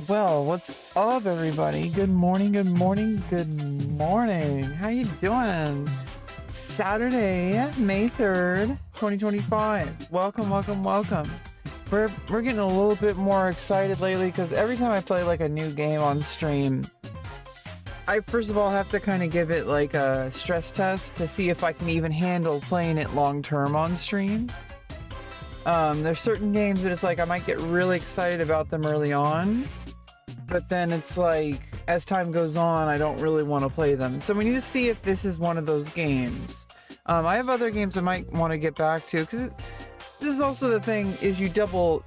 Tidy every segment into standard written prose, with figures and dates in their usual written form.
Well, what's up, everybody? Good morning, good morning, good morning. How you doing? Saturday, May 3rd, 2025. Welcome, welcome, welcome. We're getting a little bit more excited lately because every time I play like a new game on stream, I first of all have to kind of give it like a stress test to see if I can even handle playing it long term on stream. There's certain games that it's like I might get really excited about them early on, but then it's like as time goes on, I don't really want to play them. So we need to see if this is one of those games. I have other games I might want to get back to because this is also the thing is you double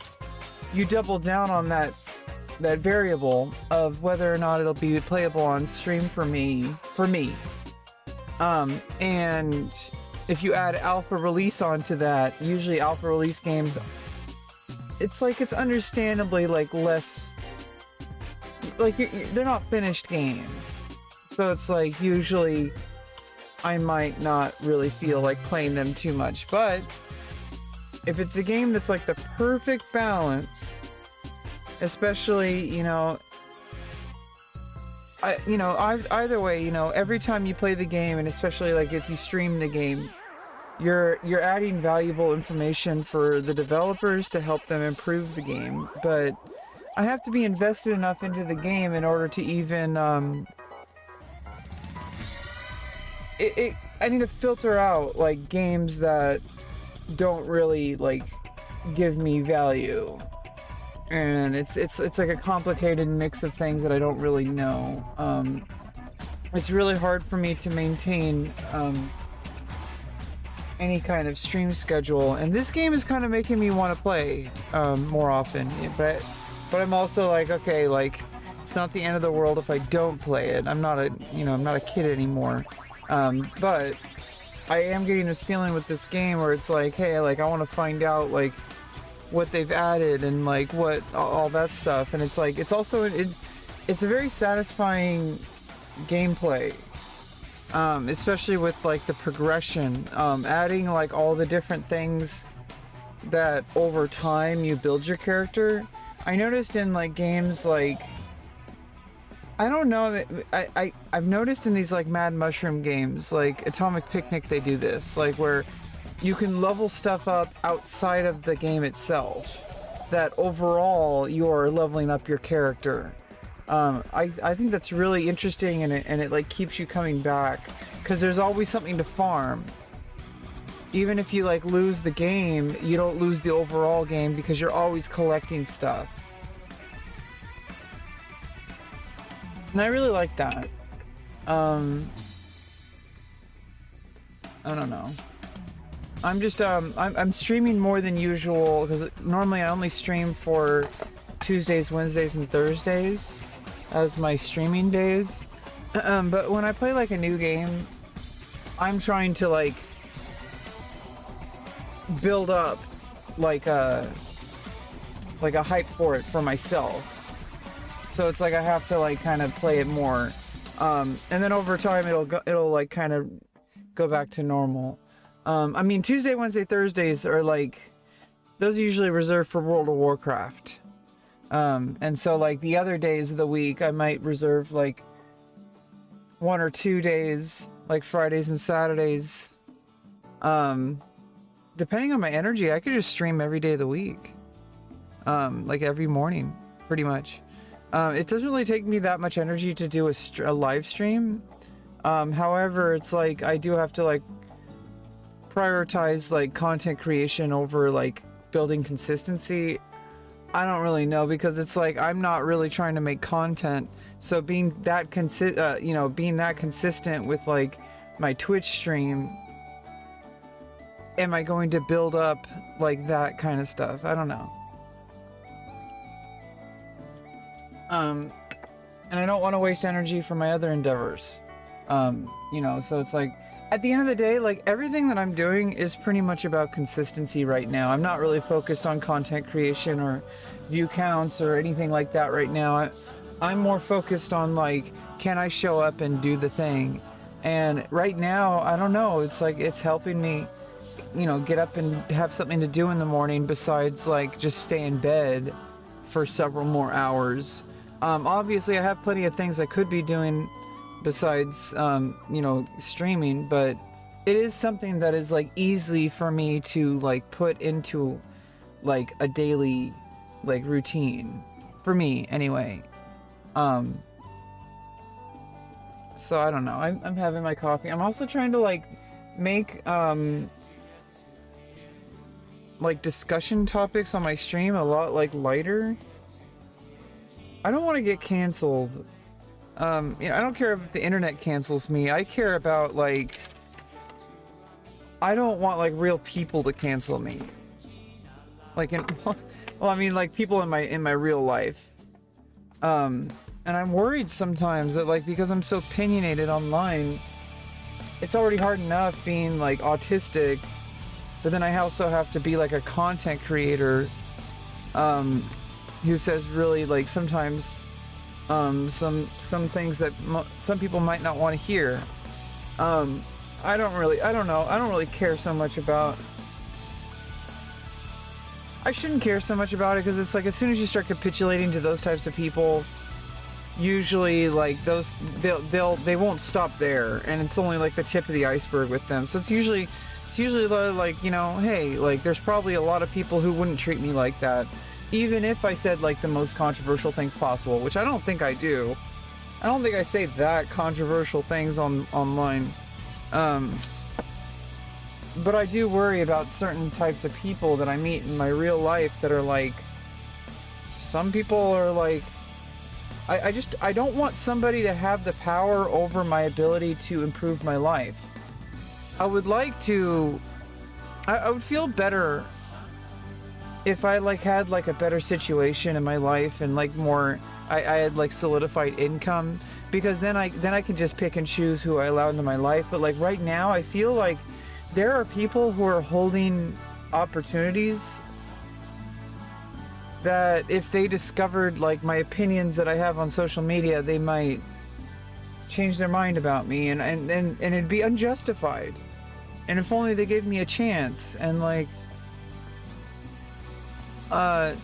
down on that variable of whether or not it'll be playable on stream for me. And if you add alpha release onto that, usually alpha release games, it's like it's understandably like less, like they're not finished games. So it's like usually I might not really feel like playing them too much. But if it's a game that's like the perfect balance, especially, either way, every time you play the game, and especially like if you stream the game, you're adding valuable information for the developers to help them improve the game. But I have to be invested enough into the game in order to even I need to filter out like games that don't really like give me value. And it's like a complicated mix of things that I don't really know. It's really hard for me to maintain any kind of stream schedule, and this game is kind of making me want to play more often. But I'm also like, okay, like it's not the end of the world if I don't play it. I'm not a kid anymore. But I am getting this feeling with this game where it's like, hey, like I want to find out like what they've added and like what all that stuff. And it's like it's also it's a very satisfying gameplay, especially with like the progression, adding like all the different things that over time you build your character. I noticed in like games like, I don't know, I've noticed in these like Mad Mushroom games like Atomic Picnic, they do this like where you can level stuff up outside of the game itself, that overall you are leveling up your character. I think that's really interesting, and it like keeps you coming back because there's always something to farm. Even if you like lose the game, you don't lose the overall game because you're always collecting stuff. And I really like that. I don't know. I'm just I'm streaming more than usual because normally I only stream for Tuesdays, Wednesdays, and Thursdays as my streaming days. But when I play like a new game, I'm trying to like build up like a hype for it for myself. So it's like I have to like kind of play it more, and then over time it'll like kind of go back to normal. I mean, Tuesday, Wednesday, Thursdays are like, those are usually reserved for World of Warcraft. And so like the other days of the week, I might reserve like 1 or 2 days, like Fridays and Saturdays. Depending on my energy, I could just stream every day of the week. Like every morning, pretty much. It doesn't really take me that much energy to do a live stream. However, it's like, I do have to like prioritize like content creation over like building consistency. I don't really know, because it's like I'm not really trying to make content, so being that consistent with like my Twitch stream, am I going to build up like that kind of stuff? I don't know. And I don't want to waste energy for my other endeavors. So it's like, at the end of the day, like everything that I'm doing is pretty much about consistency right now. I'm not really focused on content creation or view counts or anything like that right now. I'm more focused on like, can I show up and do the thing? And right now, I don't know, it's like it's helping me, get up and have something to do in the morning besides like just stay in bed for several more hours. Obviously I have plenty of things I could be doing besides, streaming, but it is something that is like easy for me to like put into like a daily like routine for me anyway. So I don't know. I'm having my coffee. I'm also trying to like make like discussion topics on my stream a lot like lighter. I don't want to get canceled. I don't care if the internet cancels me. I care about like, I don't want like real people to cancel me. Like like people in my real life. And I'm worried sometimes that like, because I'm so opinionated online, it's already hard enough being like autistic, but then I also have to be like a content creator, who says really like sometimes, some things that some people might not want to hear. I don't really care so much about, I shouldn't care so much about it, because it's like as soon as you start capitulating to those types of people, usually like those they won't stop there, and it's only like the tip of the iceberg with them. So it's usually like, hey, like there's probably a lot of people who wouldn't treat me like that, even if I said like the most controversial things possible, which I don't think I do. I don't think I say that controversial things online. But I do worry about certain types of people that I meet in my real life that are like, some people are like, I don't want somebody to have the power over my ability to improve my life. I would like to, I would feel better if I like had like a better situation in my life and like more, I had like solidified income, because then I can just pick and choose who I allow into my life. But like right now, I feel like there are people who are holding opportunities that if they discovered like my opinions that I have on social media, they might change their mind about me, and it'd be unjustified. And if only they gave me a chance, and like, but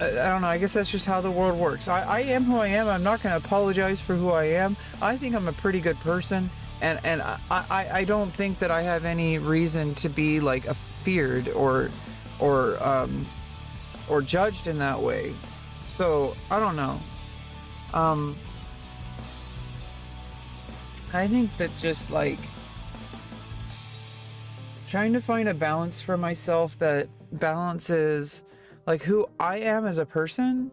I don't know, I guess that's just how the world works. I am who I am. I'm not going to apologize for who I am. I think I'm a pretty good person, and I don't think that I have any reason to be like feared or judged in that way. So I don't know. I think that just like trying to find a balance for myself that balances like who I am as a person,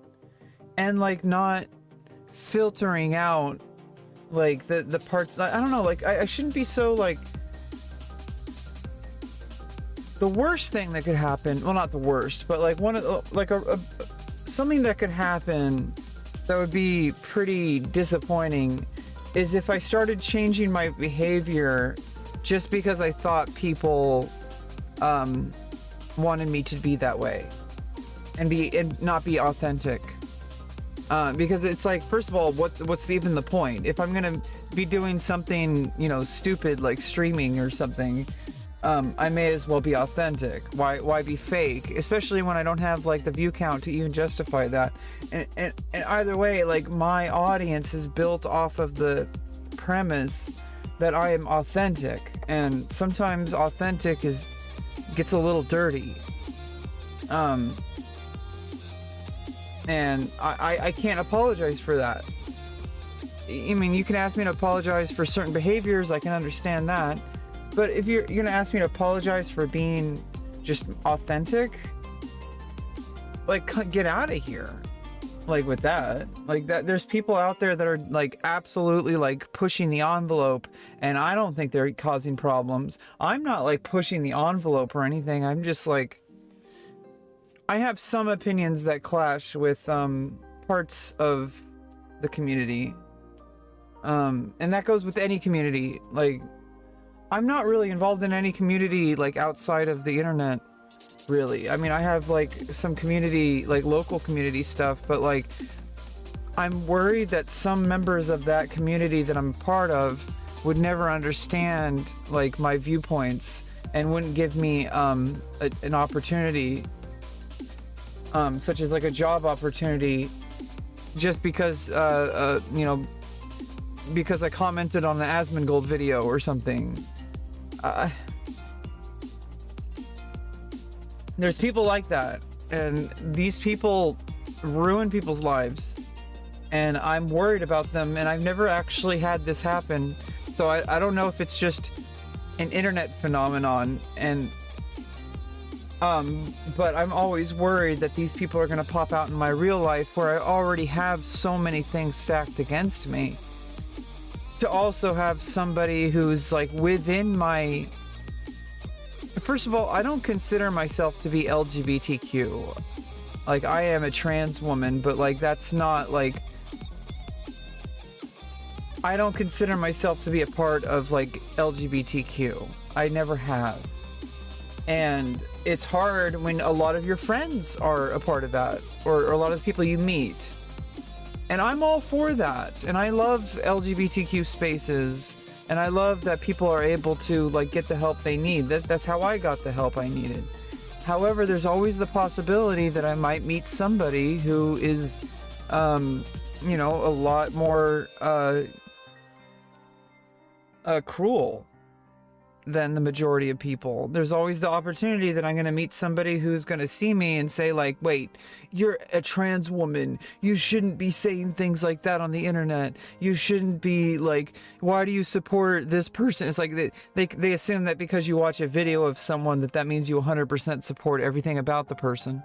and like not filtering out like the parts. I don't know, like I shouldn't be so like, the worst thing that could happen, well, not the worst, but like one of like something that could happen that would be pretty disappointing is if I started changing my behavior just because I thought people wanted me to be that way and not be authentic. Because it's like, first of all, what's even the point? If I'm gonna be doing something, stupid like streaming or something, I may as well be authentic. Why be fake? Especially when I don't have like the view count to even justify that. And either way, like my audience is built off of the premise that I am authentic, and sometimes authentic gets a little dirty. And I can't apologize for that. I mean, you can ask me to apologize for certain behaviors, I can understand that. But if you're gonna ask me to apologize for being just authentic, like get out of here. Like with that, like that, there's people out there that are like absolutely like pushing the envelope, and I don't think they're causing problems. I'm not like pushing the envelope or anything. I'm just like, I have some opinions that clash with parts of the community, and that goes with any community. Like, I'm not really involved in any community like outside of the internet, really. I mean, I have like some community, like local community stuff, but like I'm worried that some members of that community that I'm a part of would never understand like my viewpoints and wouldn't give me an opportunity such as like a job opportunity, just because you know, because I commented on the Asmongold video or something. There's people like that, and these people ruin people's lives, and I'm worried about them, and I've never actually had this happen, so I don't know if it's just an internet phenomenon, and but I'm always worried that these people are going to pop out in my real life where I already have so many things stacked against me. To also have somebody who's like within my... First of all, I don't consider myself to be LGBTQ. Like, I am a trans woman, but like that's not like... I don't consider myself to be a part of like LGBTQ. I never have. And it's hard when a lot of your friends are a part of that, or a lot of the people you meet. And I'm all for that. And I love LGBTQ spaces. And I love that people are able to like get the help they need. That's how I got the help I needed. However, there's always the possibility that I might meet somebody who is, you know, a lot more cruel than the majority of people. There's always the opportunity that I'm going to meet somebody who's going to see me and say like, wait, you're a trans woman. You shouldn't be saying things like that on the internet. You shouldn't be like, why do you support this person? It's like they assume that because you watch a video of someone that means you 100% support everything about the person.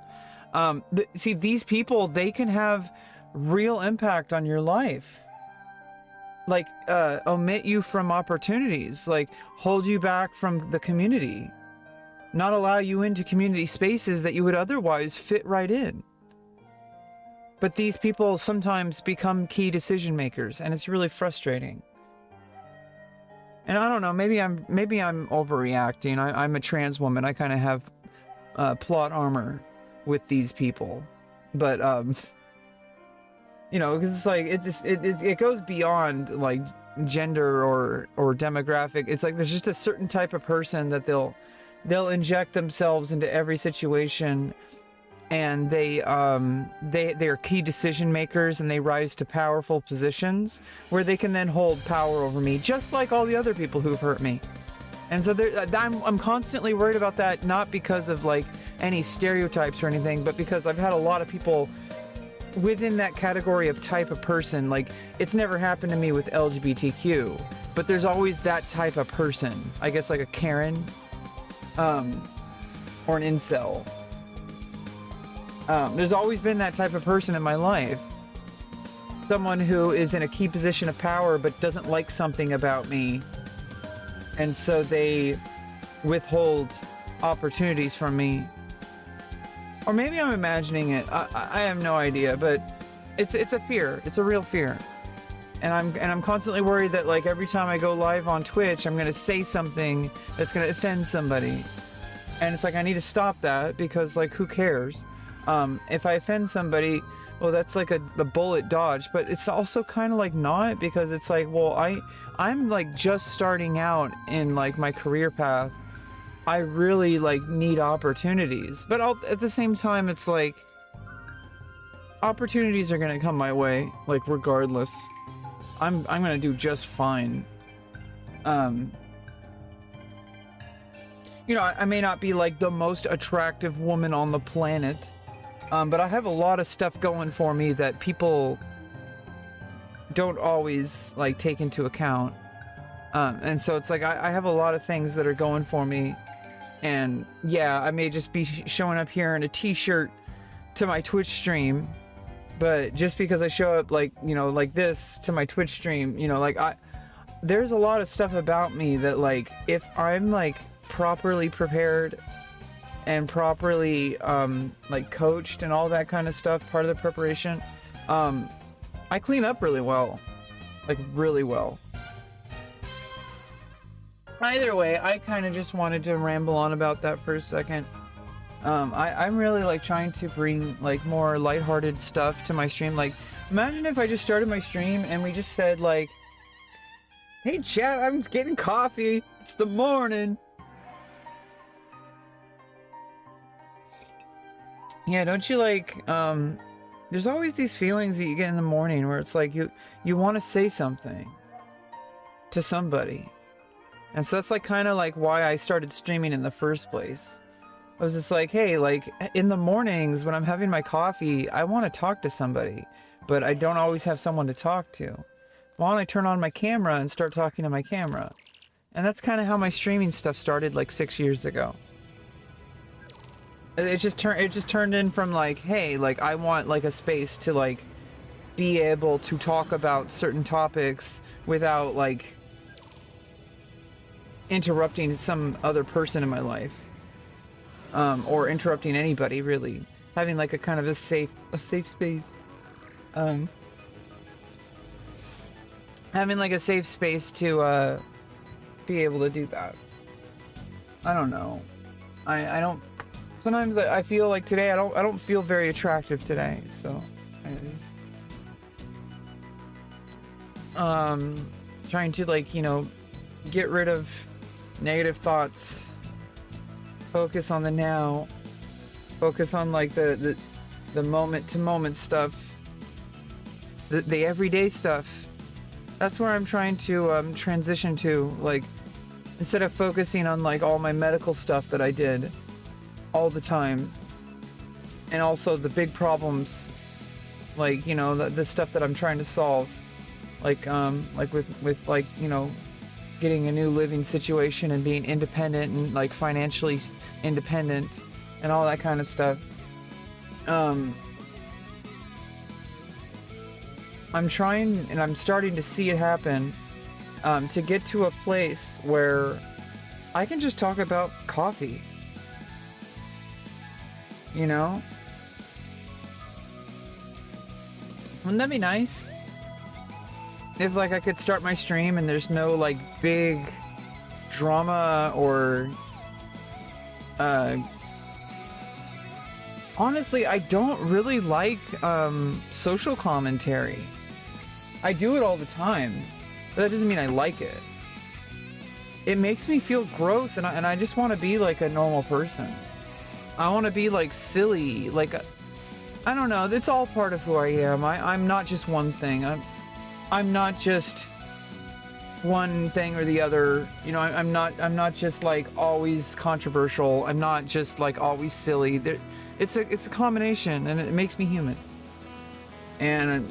See, these people, they can have real impact on your life. Like, omit you from opportunities, like hold you back from the community, not allow you into community spaces that you would otherwise fit right in. But these people sometimes become key decision makers, and it's really frustrating. And I don't know, maybe I'm overreacting. I'm a trans woman. I kind of have plot armor with these people, but you know, because it's like it goes beyond like gender or demographic. It's like there's just a certain type of person that they'll inject themselves into every situation, and they're key decision makers, and they rise to powerful positions where they can then hold power over me, just like all the other people who've hurt me. And so I'm constantly worried about that, not because of like any stereotypes or anything, but because I've had a lot of people within that category of type of person. Like, it's never happened to me with LGBTQ, but there's always that type of person. I guess like a Karen, or an incel. There's always been that type of person in my life. Someone who is in a key position of power but doesn't like something about me, and so they withhold opportunities from me. Or maybe I'm imagining it. I have no idea, but it's a fear. It's a real fear. And I'm constantly worried that like every time I go live on Twitch, I'm gonna say something that's gonna offend somebody. And it's like, I need to stop that, because like, who cares? If I offend somebody, well, that's like a bullet dodge, but it's also kind of like not, because it's like, well, I'm like just starting out in like my career path. I really like need opportunities, but at the same time, it's like opportunities are gonna come my way, like regardless. I'm gonna do just fine. You know, I may not be like the most attractive woman on the planet, but I have a lot of stuff going for me that people don't always like take into account. And so it's like I have a lot of things that are going for me. And yeah, I may just be showing up here in a t-shirt to my Twitch stream, but just because I show up like, you know, like this to my Twitch stream, you know, like there's a lot of stuff about me that like, if I'm like properly prepared and properly like coached and all that kind of stuff, part of the preparation, I clean up really well, like really well. Either way, I kind of just wanted to ramble on about that for a second. I'm really like trying to bring like more lighthearted stuff to my stream. Like, imagine if I just started my stream and we just said like, hey chat, I'm getting coffee, it's the morning. Yeah, don't you like, there's always these feelings that you get in the morning where it's like you want to say something to somebody. And so that's like kind of like why I started streaming in the first place. I was just like, hey, like in the mornings when I'm having my coffee, I want to talk to somebody, but I don't always have someone to talk to. Why don't I turn on my camera and start talking to my camera? And that's kind of how my streaming stuff started like 6 years ago. It just turned in from like, hey, like I want like a space to like be able to talk about certain topics without like interrupting some other person in my life, or interrupting anybody really. Having like a kind of a safe space, having like a safe space to be able to do that. I don't know. I don't. Sometimes I feel like today I don't feel very attractive today, so I just trying to like, you know, get rid of negative thoughts, focus on the now, focus on like the moment to moment stuff, the everyday stuff. That's where I'm trying to transition to, like, instead of focusing on like all my medical stuff that I did all the time, and also the big problems, like, you know, the stuff that I'm trying to solve, like with like, you know, getting a new living situation and being independent and like financially independent and all that kind of stuff. I'm trying, and I'm starting to see it happen, to get to a place where I can just talk about coffee. You know? Wouldn't that be nice? If like I could start my stream and there's no like big drama or honestly, I don't really like social commentary. I do it all the time, but that doesn't mean I like it. It makes me feel gross, and I just want to be like a normal person. I want to be like silly, like I don't know. It's all part of who I am. I'm not just one thing. I'm not just one thing or the other. You know, I'm not just like always controversial. I'm not just like always silly. It's a combination, and it makes me human. And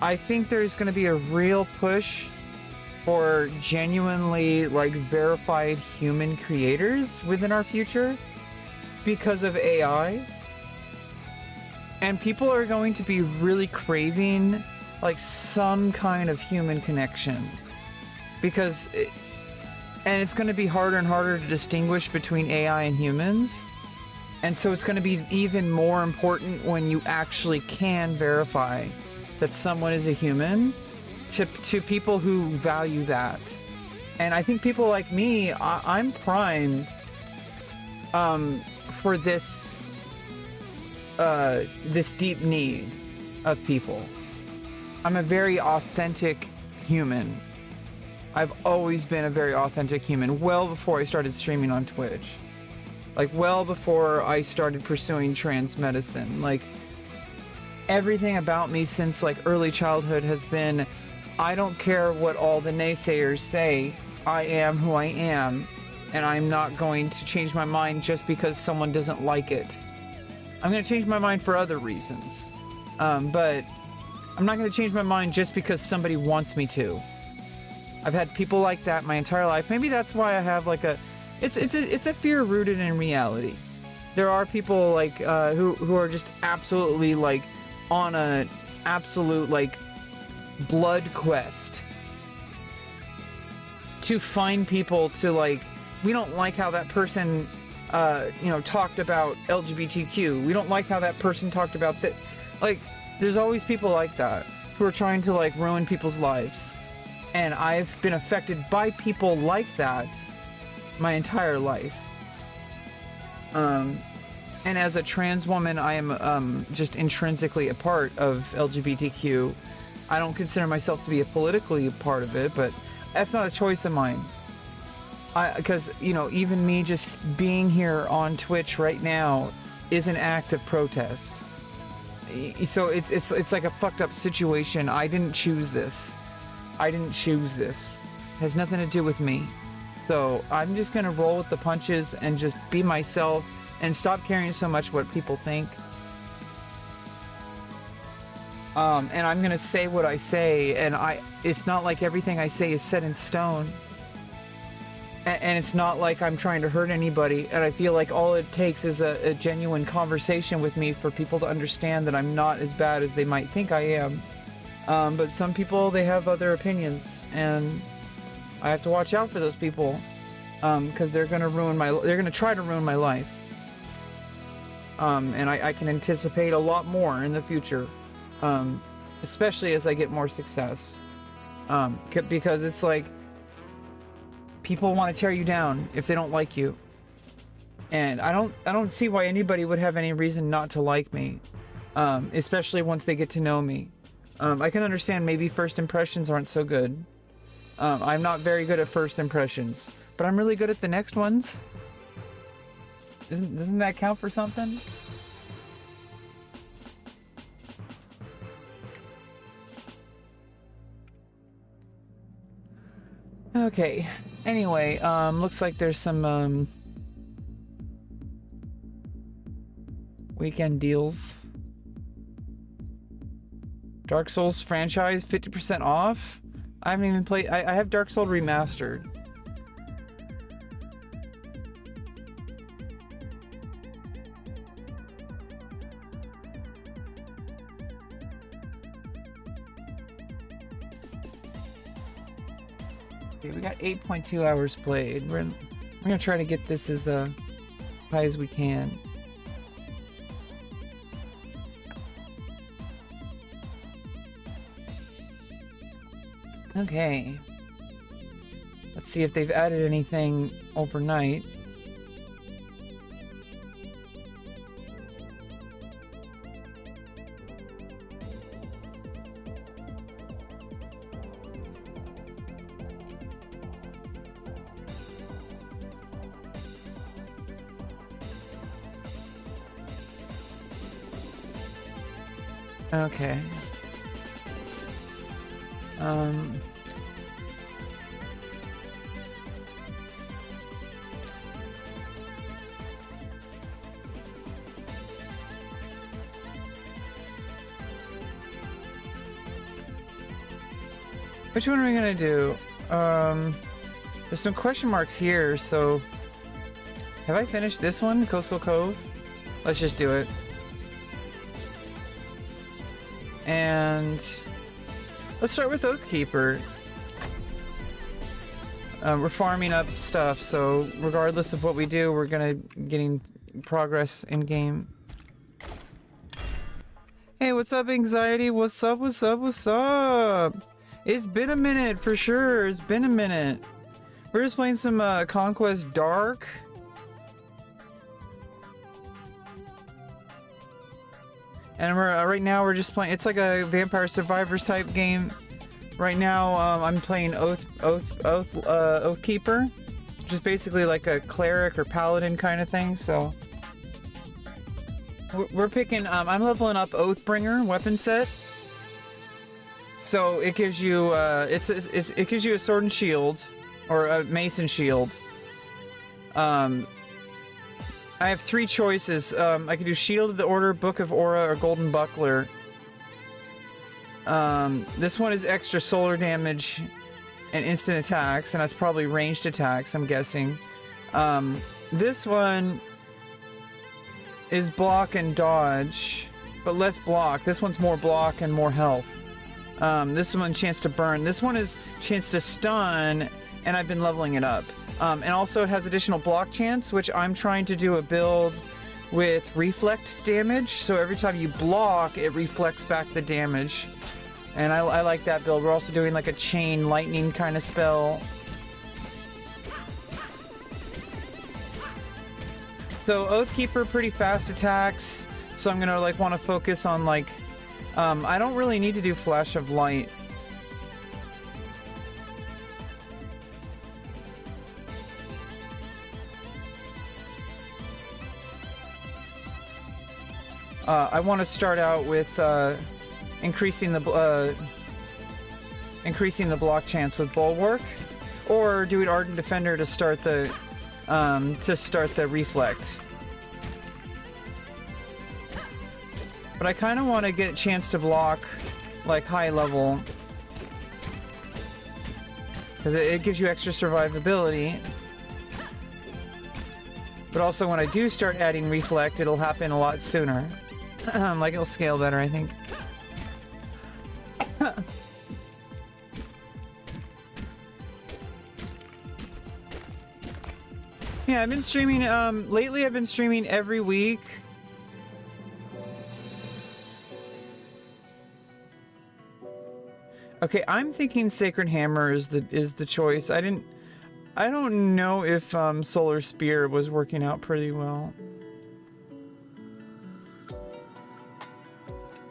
I think there's going to be a real push for genuinely like verified human creators within our future because of AI. And people are going to be really craving like some kind of human connection, because it's going to be harder and harder to distinguish between AI and humans. And so it's going to be even more important when you actually can verify that someone is a human, to people who value that. And I think people like me, I'm primed for this deep need of people. I'm a very authentic human. I've always been a very authentic human, well before I started streaming on Twitch. Like, well before I started pursuing trans medicine. Like, everything about me since, like, early childhood has been, I don't care what all the naysayers say, I am who I am, and I'm not going to change my mind just because someone doesn't like it. I'm going to change my mind for other reasons. But I'm not going to change my mind just because somebody wants me to. I've had people like that my entire life. Maybe that's why I have like it's a fear rooted in reality. There are people like who are just absolutely like on a absolute like blood quest to find people to like, we don't like how that person talked about LGBTQ. We don't like how that person talked about that. Like, there's always people like that who are trying to like ruin people's lives. And I've been affected by people like that my entire life. And as a trans woman, I am just intrinsically a part of LGBTQ. I don't consider myself to be a politically part of it, but that's not a choice of mine. Because, you know, even me just being here on Twitch right now is an act of protest. So it's like a fucked up situation. I didn't choose this. I didn't choose this. It has nothing to do with me. So I'm just gonna roll with the punches and just be myself and stop caring so much what people think. And I'm gonna say what I say, and it's not like everything I say is set in stone. And it's not like I'm trying to hurt anybody, and I feel like all it takes is a genuine conversation with me for people to understand that I'm not as bad as they might think I am. But some people, they have other opinions, and I have to watch out for those people, because they're gonna try to ruin my life. And I can anticipate a lot more in the future, especially as I get more success, because it's like, people want to tear you down if they don't like you, and I don't see why anybody would have any reason not to like me, especially once they get to know me. I can understand maybe first impressions aren't so good. I'm not very good at first impressions, but I'm really good at the next ones. Doesn't that count for something? Okay. Anyway, looks like there's some weekend deals. Dark Souls franchise 50% off. I haven't even played. I have Dark Souls Remastered. Okay, we got 8.2 hours played. We're gonna try to get this as high as we can. Okay. Let's see if they've added anything overnight. Okay. Which one are we gonna do? There's some question marks here, so... Have I finished this one, Coastal Cove? Let's just do it. And... let's start with Oathkeeper. We're farming up stuff, so regardless of what we do, we're getting progress in game. Hey, what's up, Anxiety? What's up, what's up, what's up? It's been a minute, for sure. It's been a minute. We're just playing some Conquest Dark. And right now we're just playing. It's like a Vampire Survivors type game. Right now, I'm playing Oathkeeper, which is basically like a cleric or paladin kind of thing. So we're picking. I'm leveling up Oathbringer weapon set. So it gives you it gives you a sword and shield, or a mace and shield. I have 3 choices. I could do Shield of the Order, Book of Aura, or Golden Buckler. This one is extra solar damage and instant attacks, and that's probably ranged attacks, I'm guessing. This one is block and dodge, but less block. This one's more block and more health. This one, chance to burn. This one is chance to stun, and I've been leveling it up. And also it has additional block chance, which I'm trying to do a build with reflect damage. So every time you block, it reflects back the damage. And I like that build. We're also doing like a chain lightning kind of spell. So Oathkeeper, pretty fast attacks. So I'm gonna like want to focus on like, I don't really need to do Flash of Light. I want to start out with increasing the block chance with Bulwark, or do an Ardent Defender to start the Reflect. But I kind of want to get a chance to block like high level, because it gives you extra survivability. But also when I do start adding Reflect, it'll happen a lot sooner. Like it'll scale better, I think. Yeah, I've been streaming, lately I've been streaming every week. Okay, I'm thinking Sacred Hammer is the choice. I don't know if Solar Spear was working out pretty well.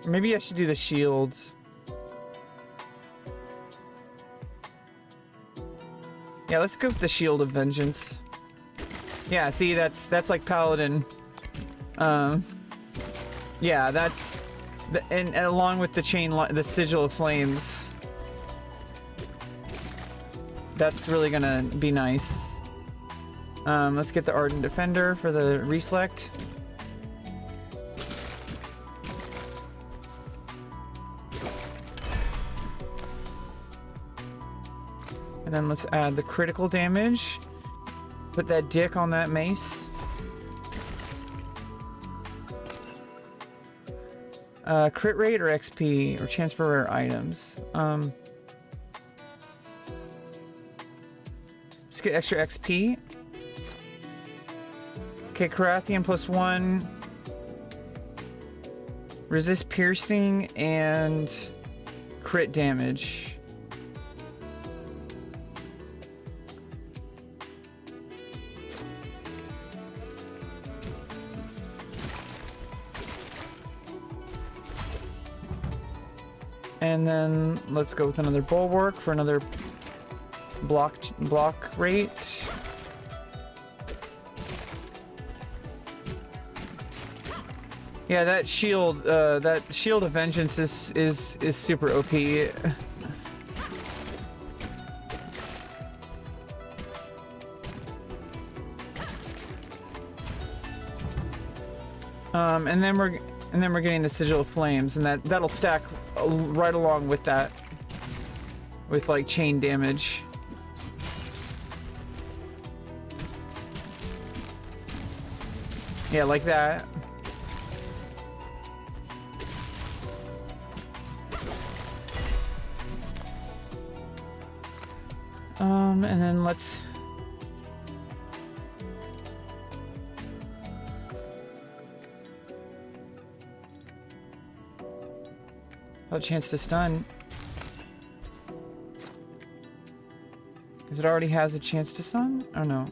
Maybe I should do the shield. Yeah, let's go with the Shield of Vengeance. Yeah, see, that's like Paladin. Yeah, that's and along with the the Sigil of Flames. That's really gonna be nice. Let's get the Ardent Defender for the Reflect. And then let's add the critical damage. Put that dick on that mace. Crit rate or XP or chance for rare items. Let's get extra XP. Okay, Carathian +1. Resist piercing and crit damage. And then let's go with another Bulwark for another block rate. Yeah, that shield of Vengeance is super OP. And then we're getting the Sigil of Flames, and that'll stack right along with that, with like chain damage. Yeah, like that. And then let's a chance to stun. Because it already has a chance to stun? Oh no.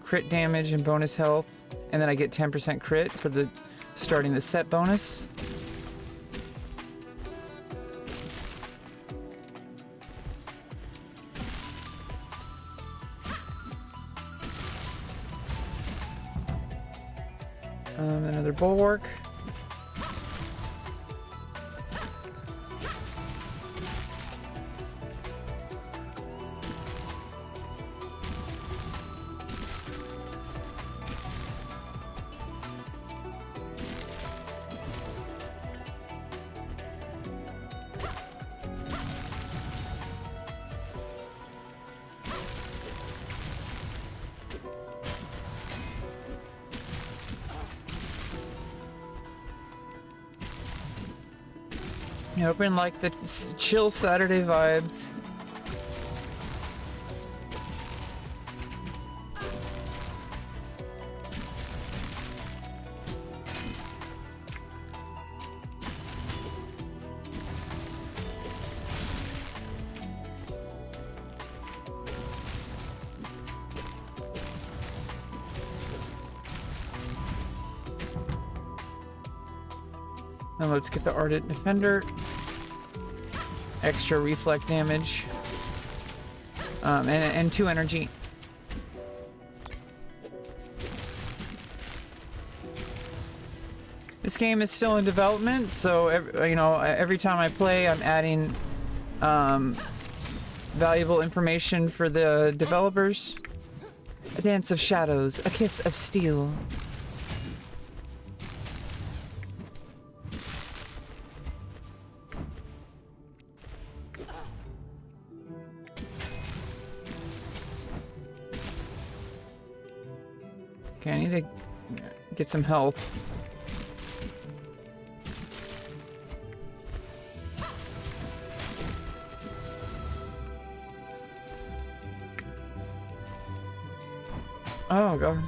Crit damage and bonus health. And then I get 10% crit for the starting the set bonus. Another Bulwark. Hoping like the chill Saturday vibes. Now let's get the Ardent Defender. Extra reflect damage. And 2 energy. This game is still in development, so every time I play, I'm adding valuable information for the developers. A dance of shadows, a kiss of steel. Okay, I need to get some health. Oh god.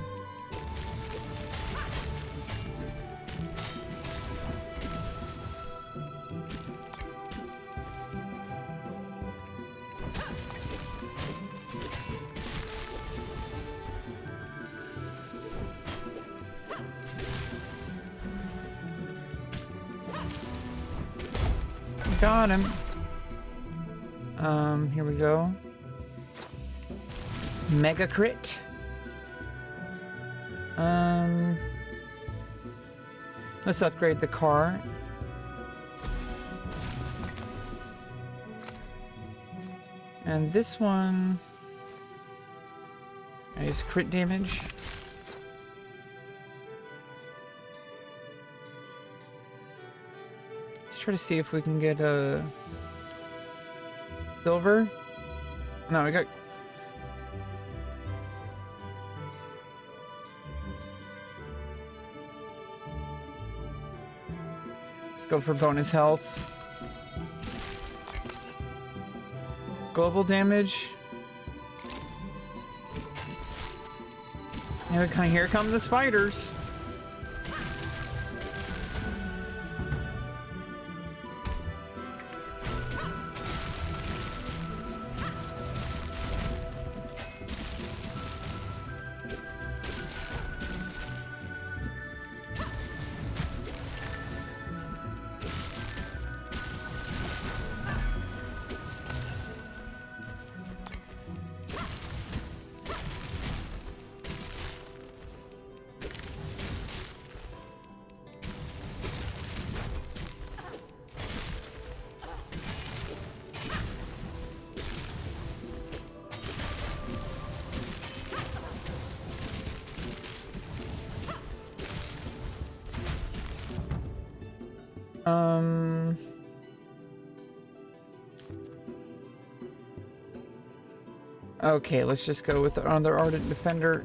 Got him. Here we go. Mega crit. Let's upgrade the car. And this one is crit damage. Let's try to see if we can get a silver. No, we got. Go for bonus health. Global damage. And here come the spiders. Okay, let's just go with the other Ardent Defender.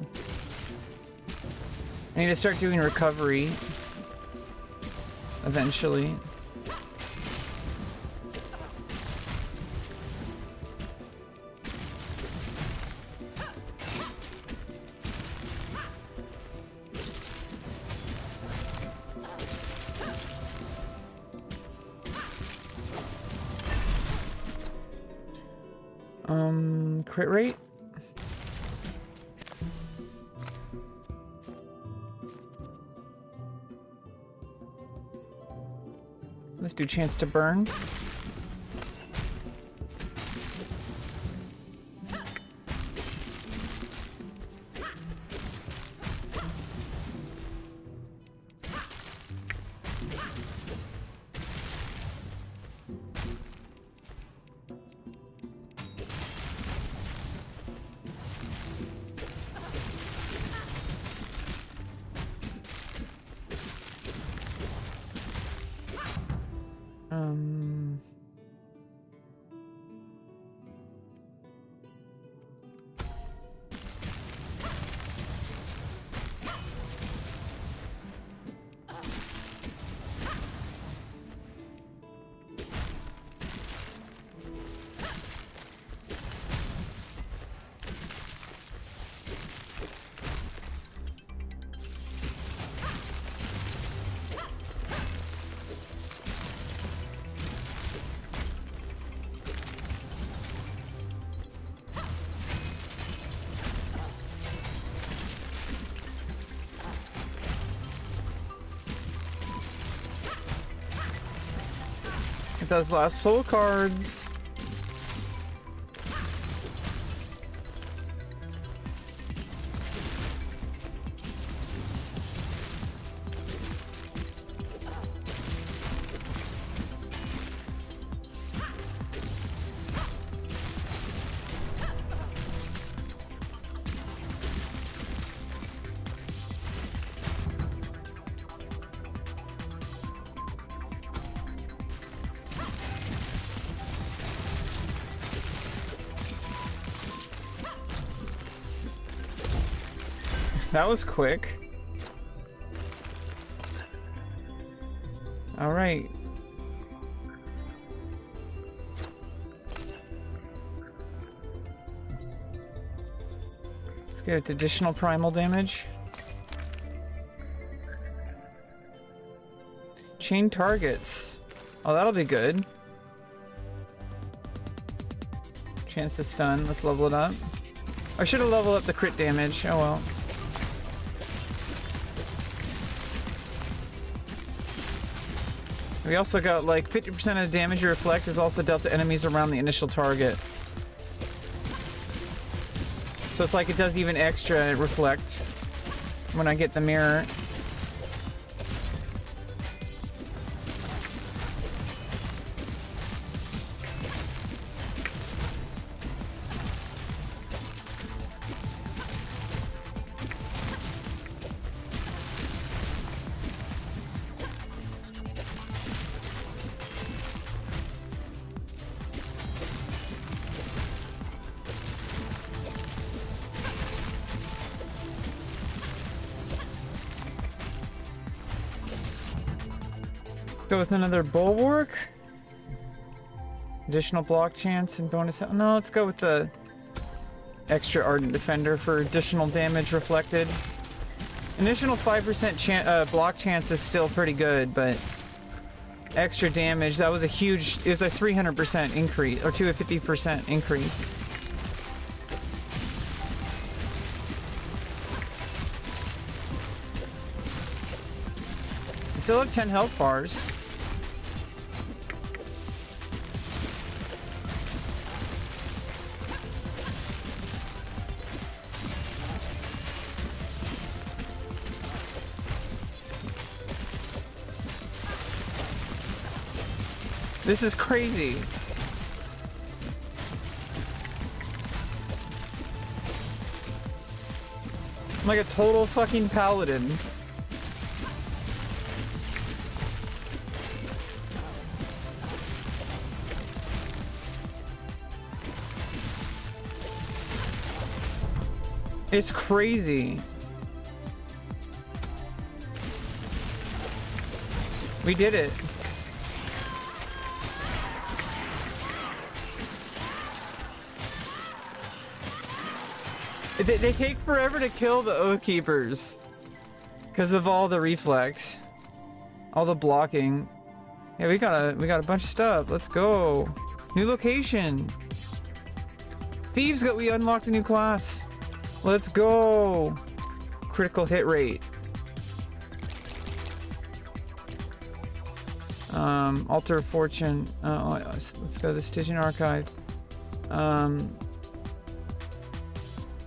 I need to start doing recovery eventually. Crit rate. Let's do chance to burn. Get those last soul cards. That was quick. All right. Let's get additional primal damage. Chain targets. Oh, that'll be good. Chance to stun. Let's level it up. I should have leveled up the crit damage. Oh well. We also got like 50% of the damage you reflect is also dealt to enemies around the initial target. So it's like it does even extra reflect when I get the mirror. Go with another bulwark. Additional block chance and bonus. No, let's go with the extra ardent defender for additional damage reflected. Initial 5% block chance is still pretty good, but extra damage, that was a huge, it was a 300% increase, or to a 50% increase. Still have 10 health bars. This is crazy. I'm like a total fucking paladin. It's crazy. We did it. They take forever to kill the Oath Keepers because of all the reflect, all the blocking. Yeah, we got a bunch of stuff. Let's go. New location. Thieves we unlocked a new class. Let's go. Critical hit rate. Altar of Fortune. Let's go to the Stygian Archive.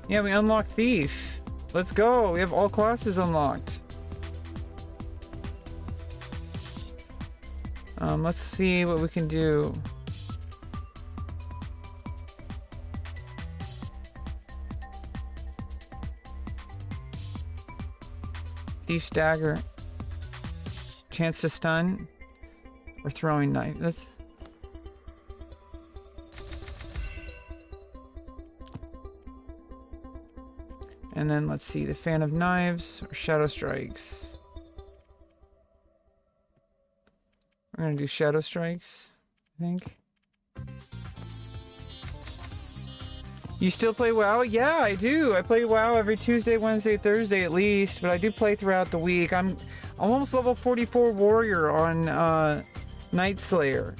Yeah, we unlocked Thief. Let's go. We have all classes unlocked. Let's see what we can do. Thief's Dagger. Chance to stun. Or throwing knife. That's... And then let's see, the Fan of Knives or Shadow Strikes. We're gonna do Shadow Strikes, I think. You still play WoW? Yeah, I do. I play WoW every Tuesday, Wednesday, Thursday at least, but I do play throughout the week. I'm almost level 44 warrior on Night Slayer.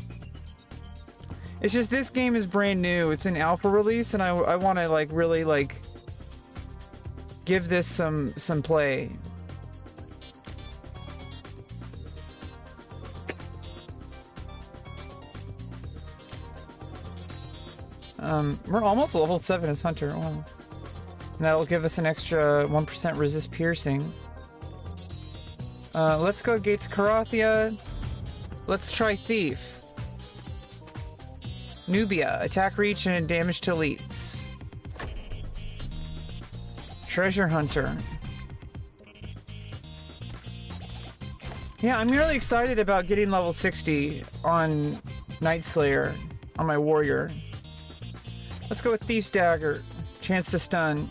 It's just this game is brand new. It's an alpha release, and I want to like really like give this some play. We're almost level 7 as Hunter. Oh. And that'll give us an extra 1% resist piercing. Let's go Gates of Karathia. Let's try Thief. Nubia, attack reach and damage to elites. Treasure Hunter. Yeah, I'm really excited about getting level 60 on Night Slayer, on my warrior. Let's go with Thief's Dagger. Chance to stun.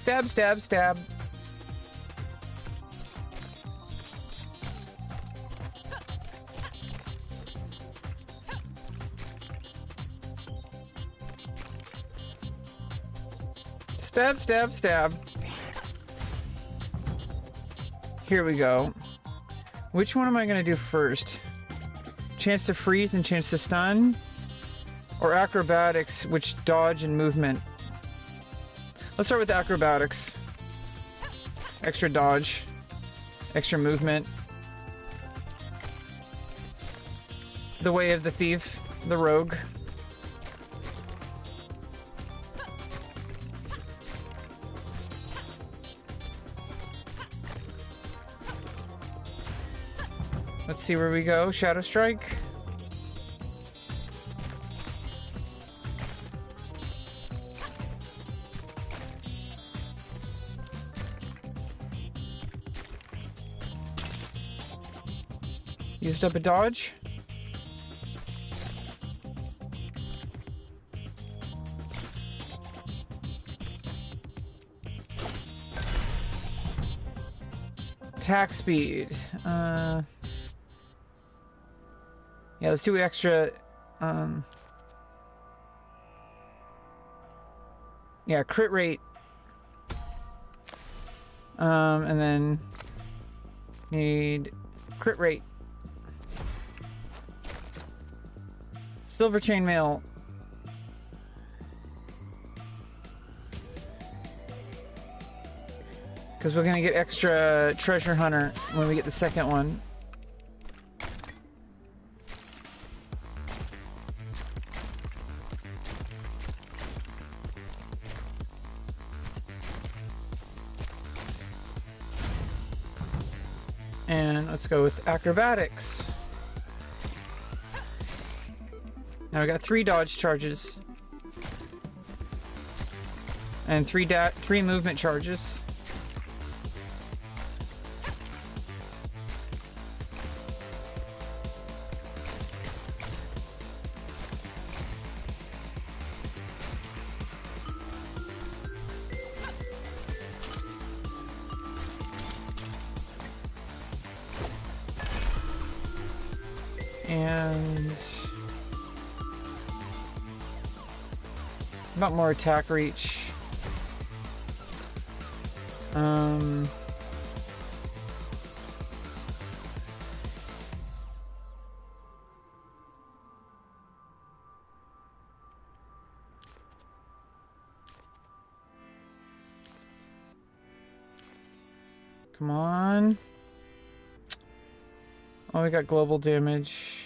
Stab, stab, stab. Stab, stab, stab. Here we go. Which one am I gonna do first? Chance to freeze and chance to stun? Or acrobatics, which dodge and movement? Let's start with acrobatics. Extra dodge. Extra movement. The way of the thief. The rogue. Let's see where we go. Shadow Strike. Used up a dodge. Attack speed. Yeah, let's do extra. Yeah, crit rate. And then need crit rate. Silver chainmail. Because we're gonna get extra treasure hunter when we get the second one. And let's go with acrobatics. Now we got 3 dodge charges. And 3 movement charges. And about more attack reach. Come on. Oh, we got global damage.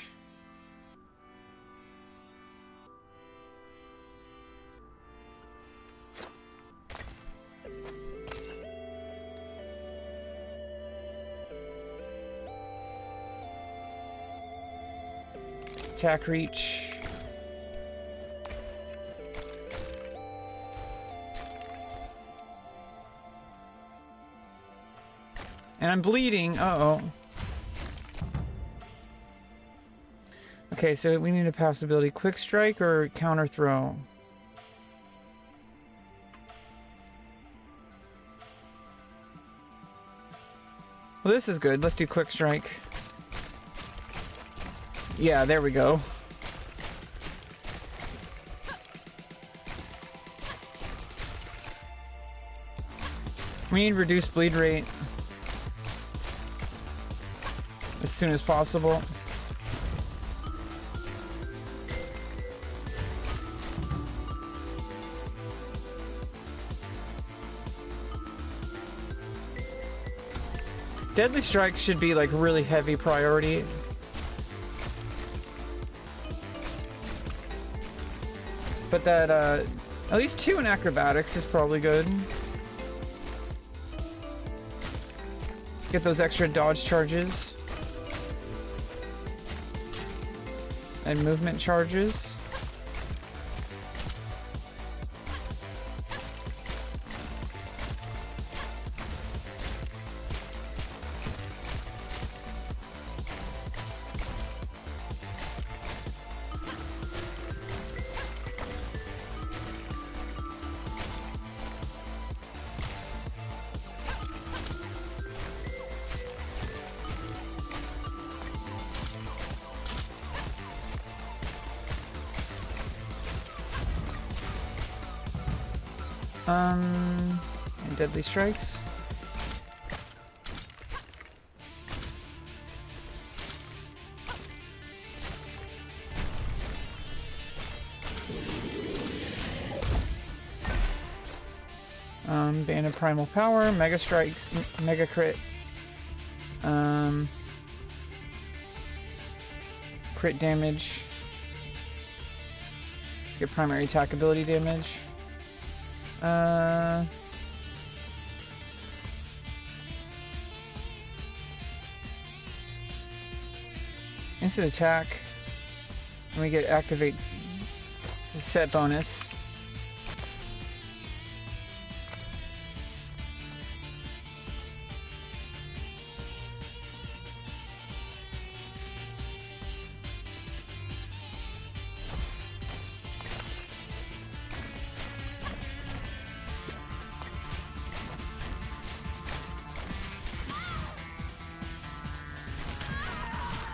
Attack reach. And I'm bleeding. Uh-oh. Okay, so we need a pass ability. Quick strike or counter throw? Well, this is good. Let's do quick strike. Yeah, there we go. We need reduced bleed rate as soon as possible. Deadly strikes should be like really heavy priority. But that, at least 2 in acrobatics is probably good. Get those extra dodge charges. And movement charges. And deadly strikes. Band of Primal Power, Mega Strikes, Mega Crit. Crit damage. Let's get primary attack ability damage. Instant attack. And we get activate set bonus.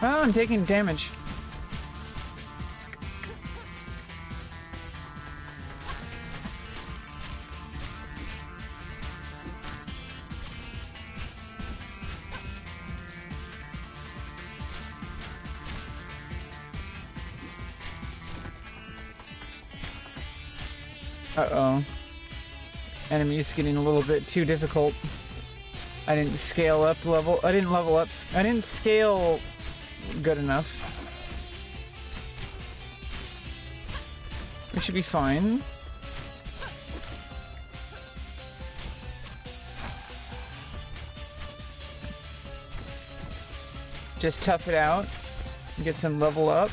Oh, I'm taking damage. Uh-oh. Enemy is getting a little bit too difficult. I didn't scale up level. I didn't level up. I didn't scale good enough. We should be fine. Just tough it out. Get some level up.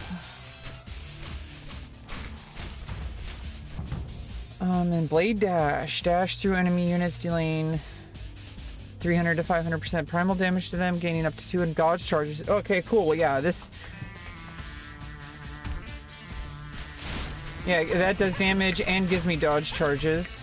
And Blade Dash. Dash through enemy units, dealing 300 to 500% primal damage to them, gaining up to 2 in dodge charges. Okay, cool. Well, yeah, this... Yeah, that does damage and gives me dodge charges.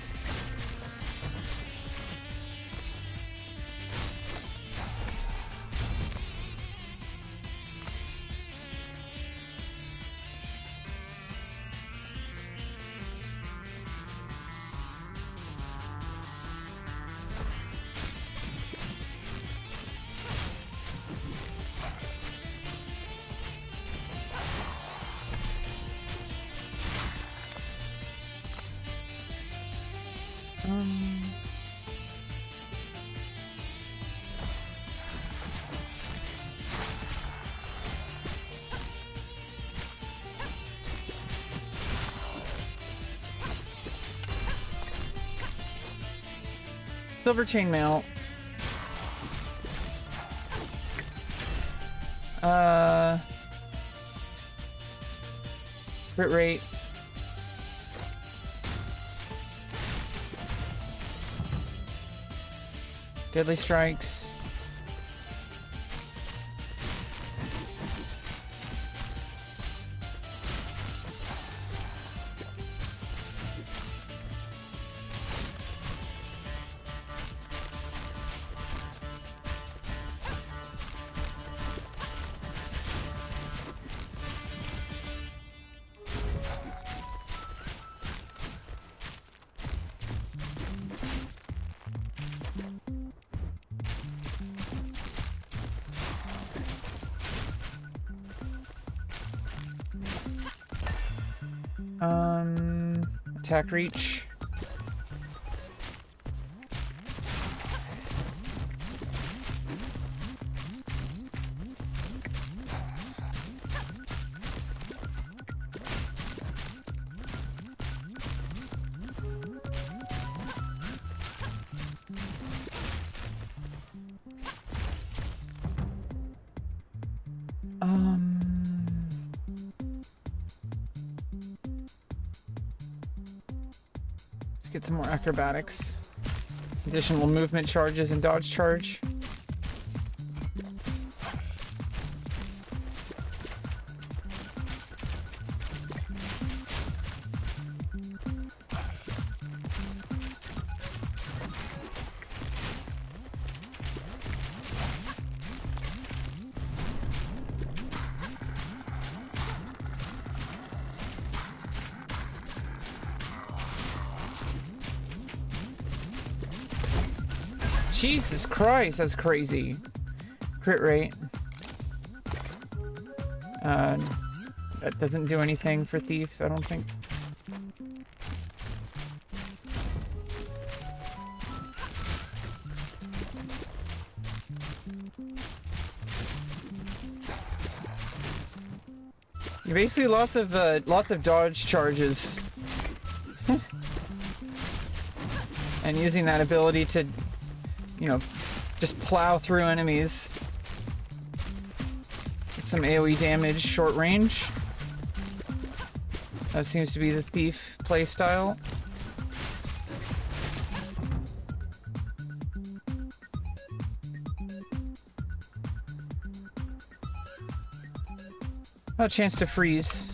Silver chainmail. Crit rate. Deadly strikes. Attack reach. Get some more acrobatics. Additional movement charges and dodge charge. Jesus Christ, that's crazy. Crit rate. That doesn't do anything for Thief, I don't think. Basically, lots of dodge charges, and using that ability to, you know, just plow through enemies. Get some AoE damage, short range. That seems to be the Thief playstyle. A chance to freeze.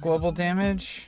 Global damage.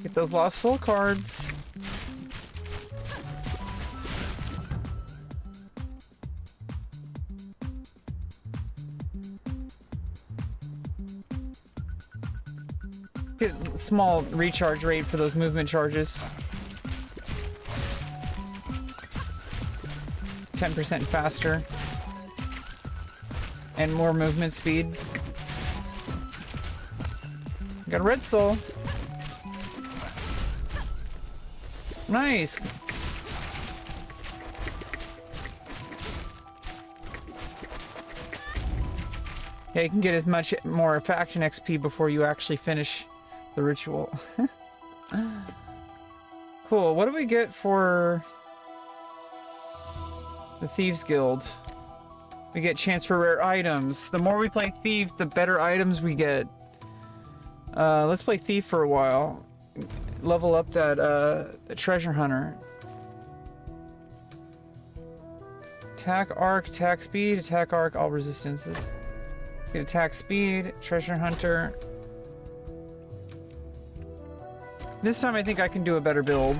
Get those lost soul cards. Get a small recharge rate for those movement charges. 10% faster. And more movement speed. Got a red soul. Nice. Yeah, you can get as much more faction XP before you actually finish the ritual. Cool. What do we get for the Thieves Guild? We get chance for rare items. The more we play Thief, the better items we get. Let's play Thief for a while. Level up that treasure hunter. Attack arc, attack speed, attack arc, all resistances. Get attack speed, treasure hunter. This time I think I can do a better build.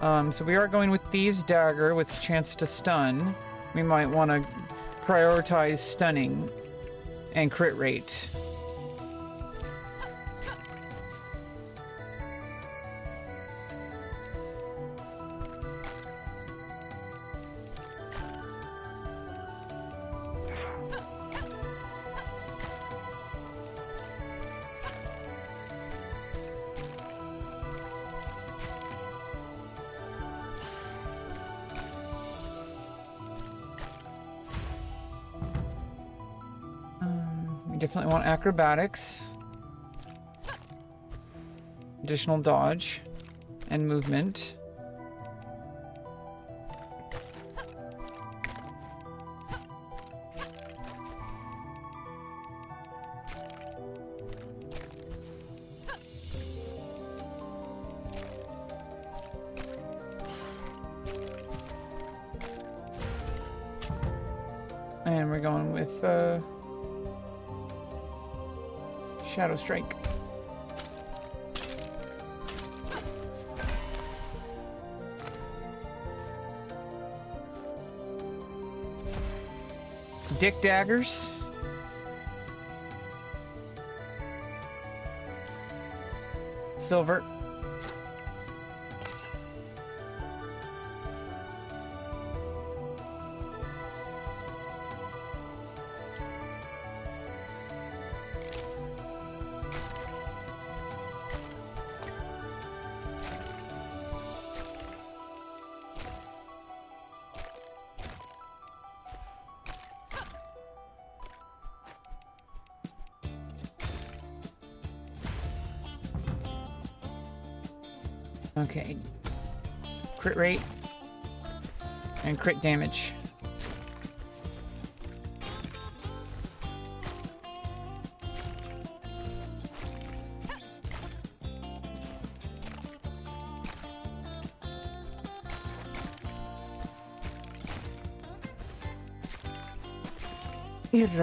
So we are going with Thieves Dagger with chance to stun. We might want to prioritize stunning and crit rate. Definitely want acrobatics, additional dodge, and movement. And we're going with Shadow Strike. Dick daggers. Silver. Okay. Crit rate. And crit damage.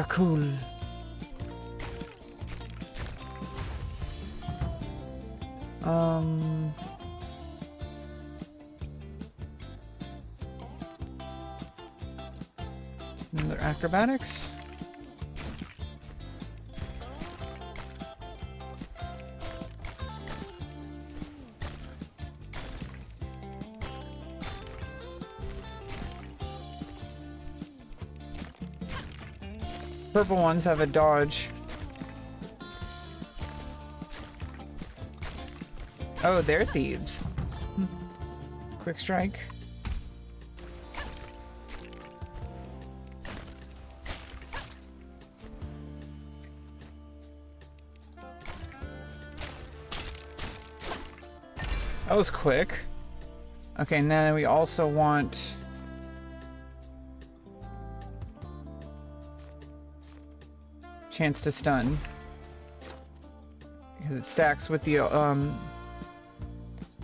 Cool. Another acrobatics. Purple ones have a dodge. Oh, they're thieves. Quick strike. That was quick. Okay, and then we also want... chance to stun. Because it stacks with the,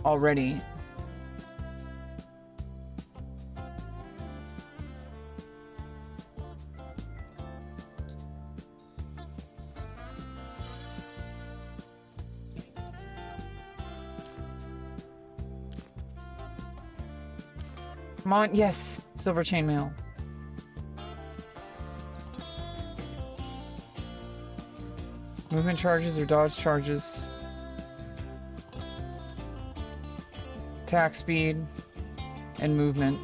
already. Come on, yes! Silver chainmail. Movement charges or dodge charges. Attack speed and movement.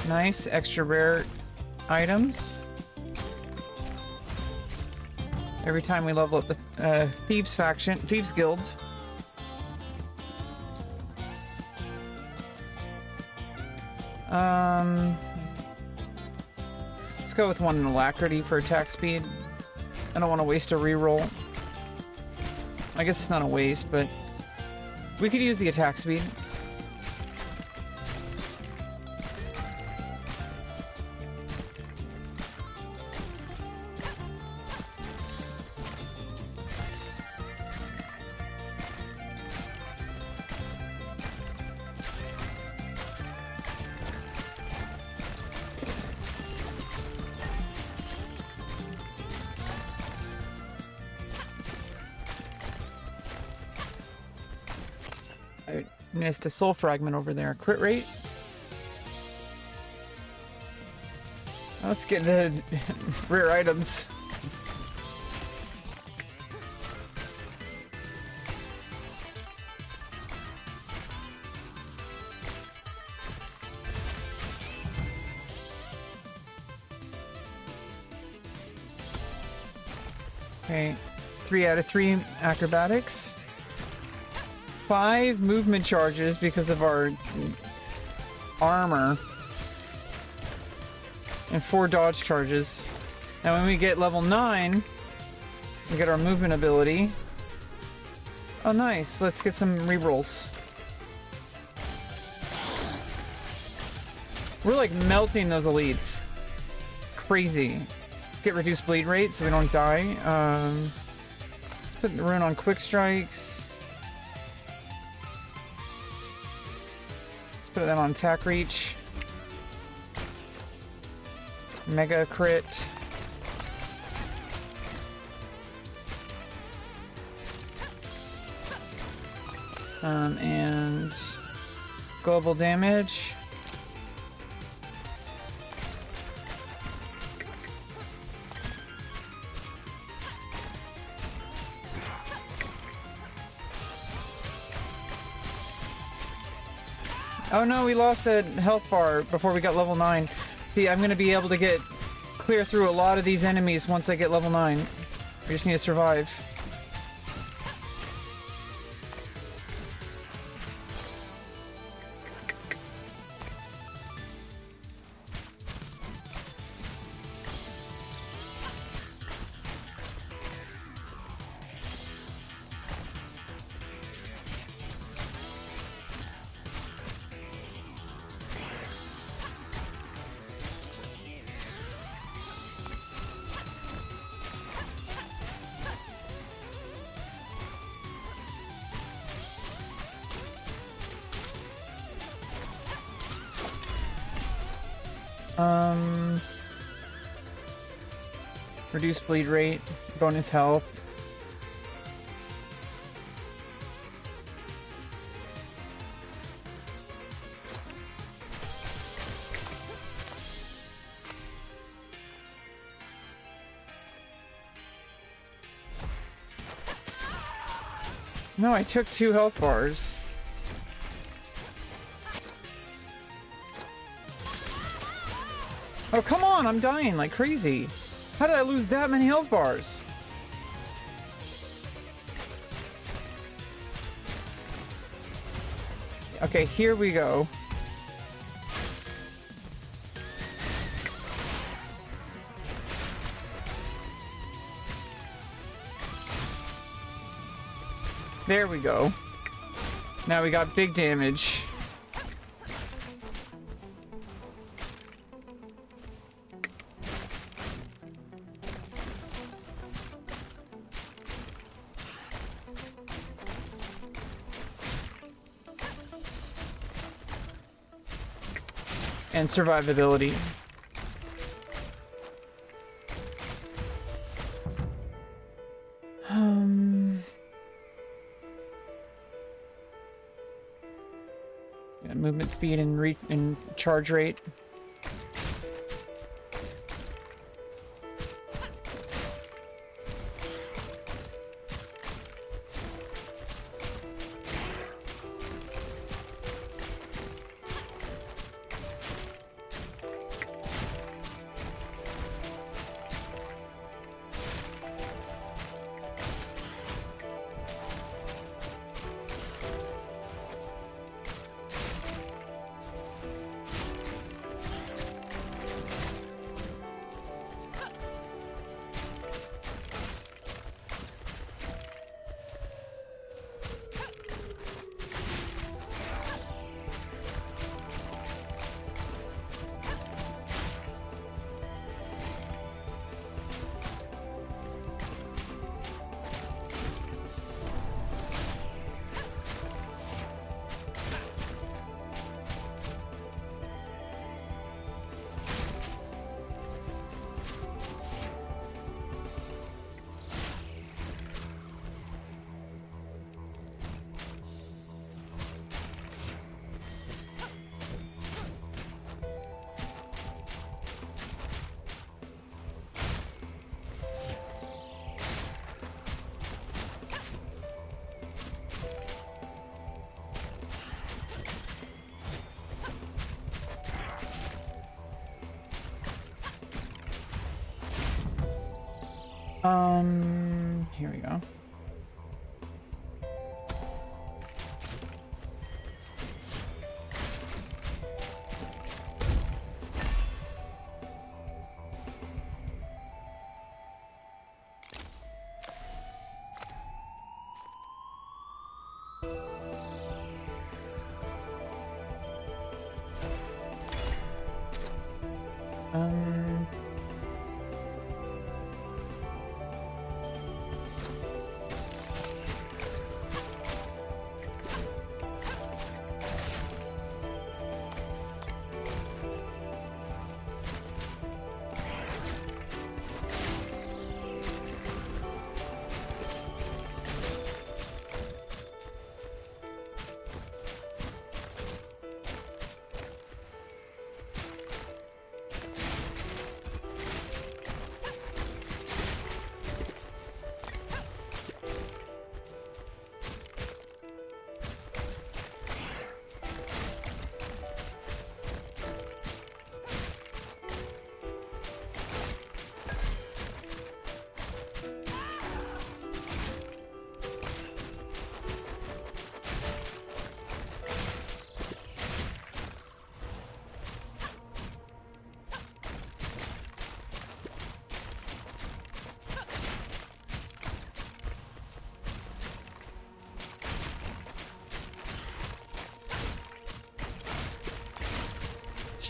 Nice, extra rare items. Every time we level up the Thieves faction, Thieves Guild. Let's go with one in Alacrity for attack speed. I don't want to waste a reroll. I guess it's not a waste, but we could use the attack speed. I missed a soul fragment over there. Crit rate. Let's get the rare items. Okay, 3 out of 3 acrobatics. 5 movement charges because of our armor. And 4 dodge charges. And when we get level 9, we get our movement ability. Oh, nice. Let's get some rerolls. We're like melting those elites. Crazy. Get reduced bleed rate so we don't die. Put the rune on quick strikes. Put that on attack reach. Mega crit. And global damage. Oh no, we lost a health bar before we got level 9. See, I'm gonna be able to clear through a lot of these enemies once I get level 9. We just need to survive. Reduce bleed rate, bonus health. No, I took 2 health bars. Oh, come on, I'm dying like crazy. How did I lose that many health bars? Okay, here we go. There we go. Now we got big damage. And survivability. Yeah, movement speed and charge rate. Here we go.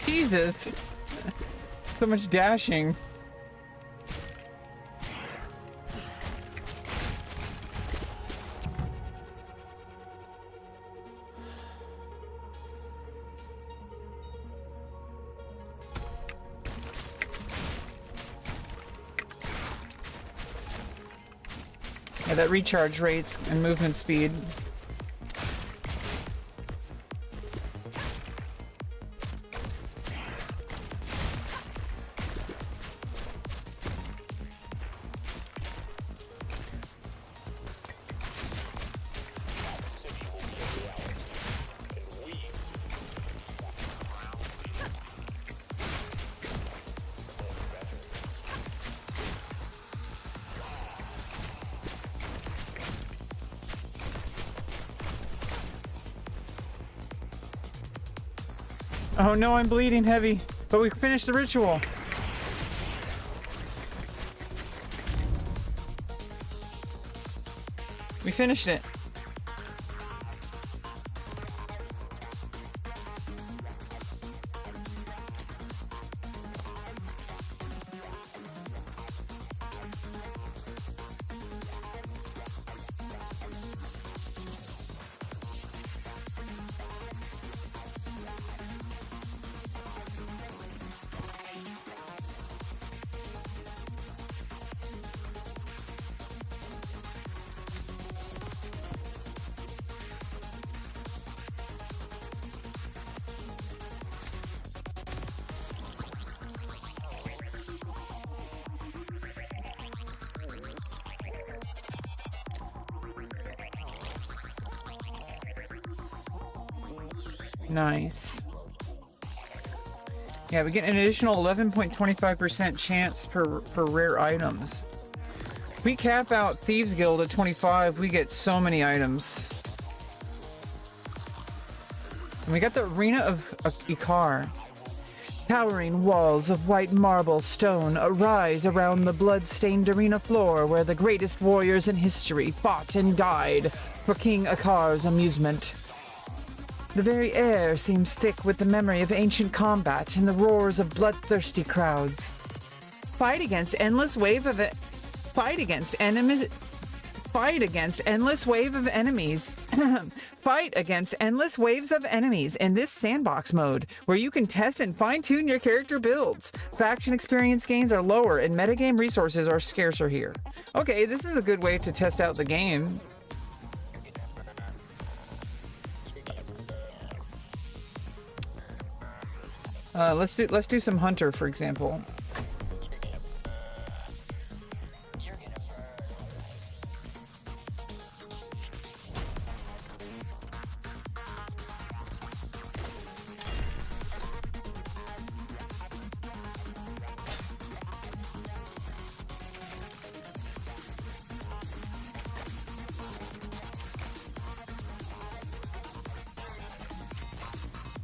Jesus! So much dashing. Yeah, that recharge rates and movement speed. Oh no, I'm bleeding heavy, but we finished the ritual. We finished it. Nice. Yeah, we get an additional 11.25% chance per rare items. If we cap out Thieves Guild at 25, we get so many items. And we got the Arena of Ikar. Towering walls of white marble stone arise around the blood-stained arena floor where the greatest warriors in history fought and died for King Akar's amusement. The very air seems thick with the memory of ancient combat and the roars of bloodthirsty crowds. Fight against endless wave of Fight against endless wave of enemies. Fight against endless waves of enemies in this sandbox mode, where you can test and fine-tune your character builds. Faction experience gains are lower and metagame resources are scarcer here. Okay, this is a good way to test out the game. Let's do some hunter, for example.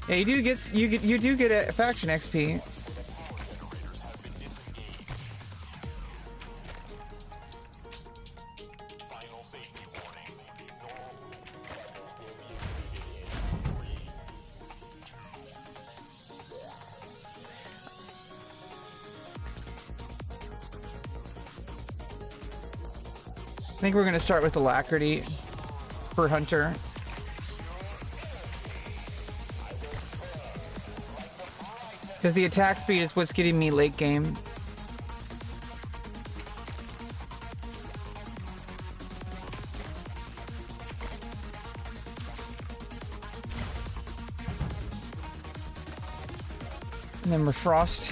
Yeah, you do get a faction XP. I think we're gonna start with Alacrity for Hunter. Because the attack speed is what's getting me late game. And then we're Frost.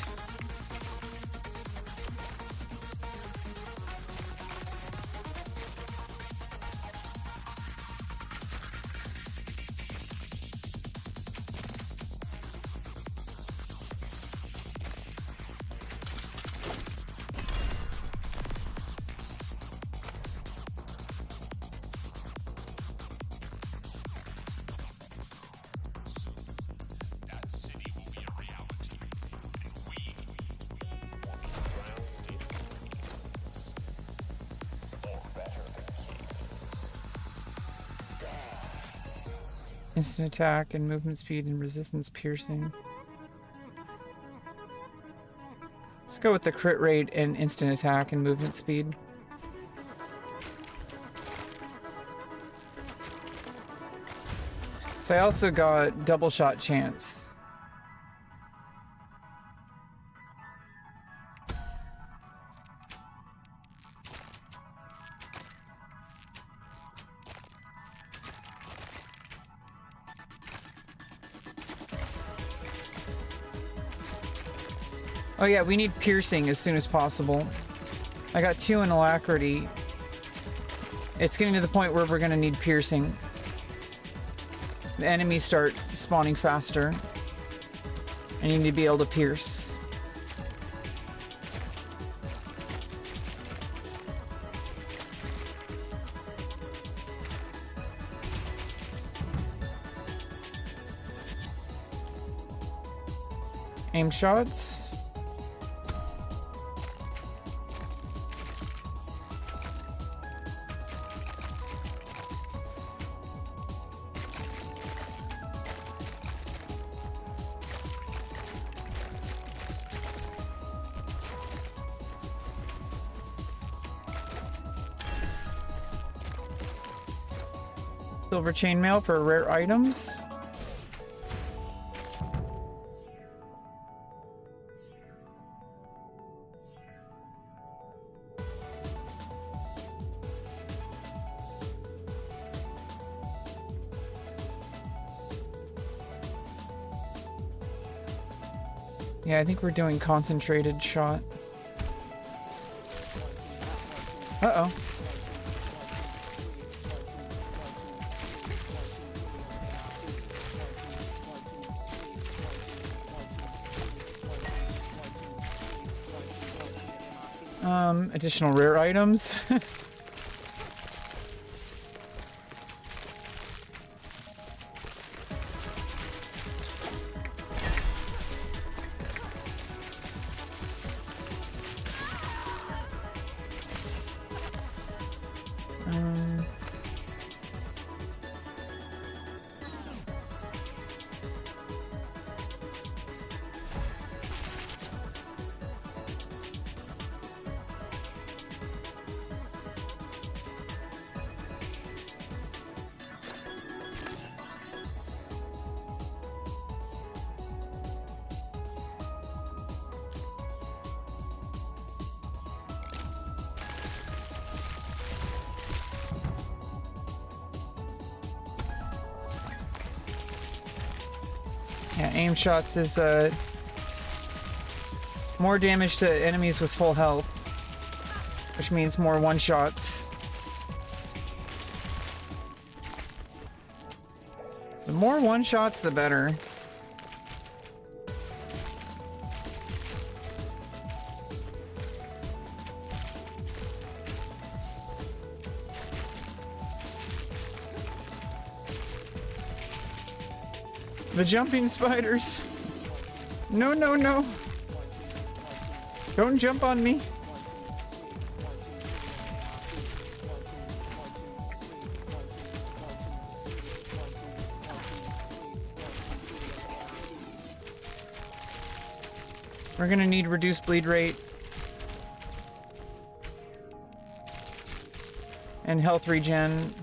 Instant attack and movement speed and resistance piercing. Let's go with the crit rate and instant attack and movement speed. So I also got double shot chance. Oh yeah, we need piercing as soon as possible. I got 2 in alacrity. It's getting to the point where we're gonna need piercing. The enemies start spawning faster. And you need to be able to pierce. Aim shots. Silver chainmail for rare items. Yeah, I think we're doing concentrated shot. Uh-oh. Additional rare items. Yeah, aim shots is more damage to enemies with full health, which means more one-shots. The more one-shots, the better. The jumping spiders. No, no, no. Don't jump on me. We're gonna need reduced bleed rate. And health regen.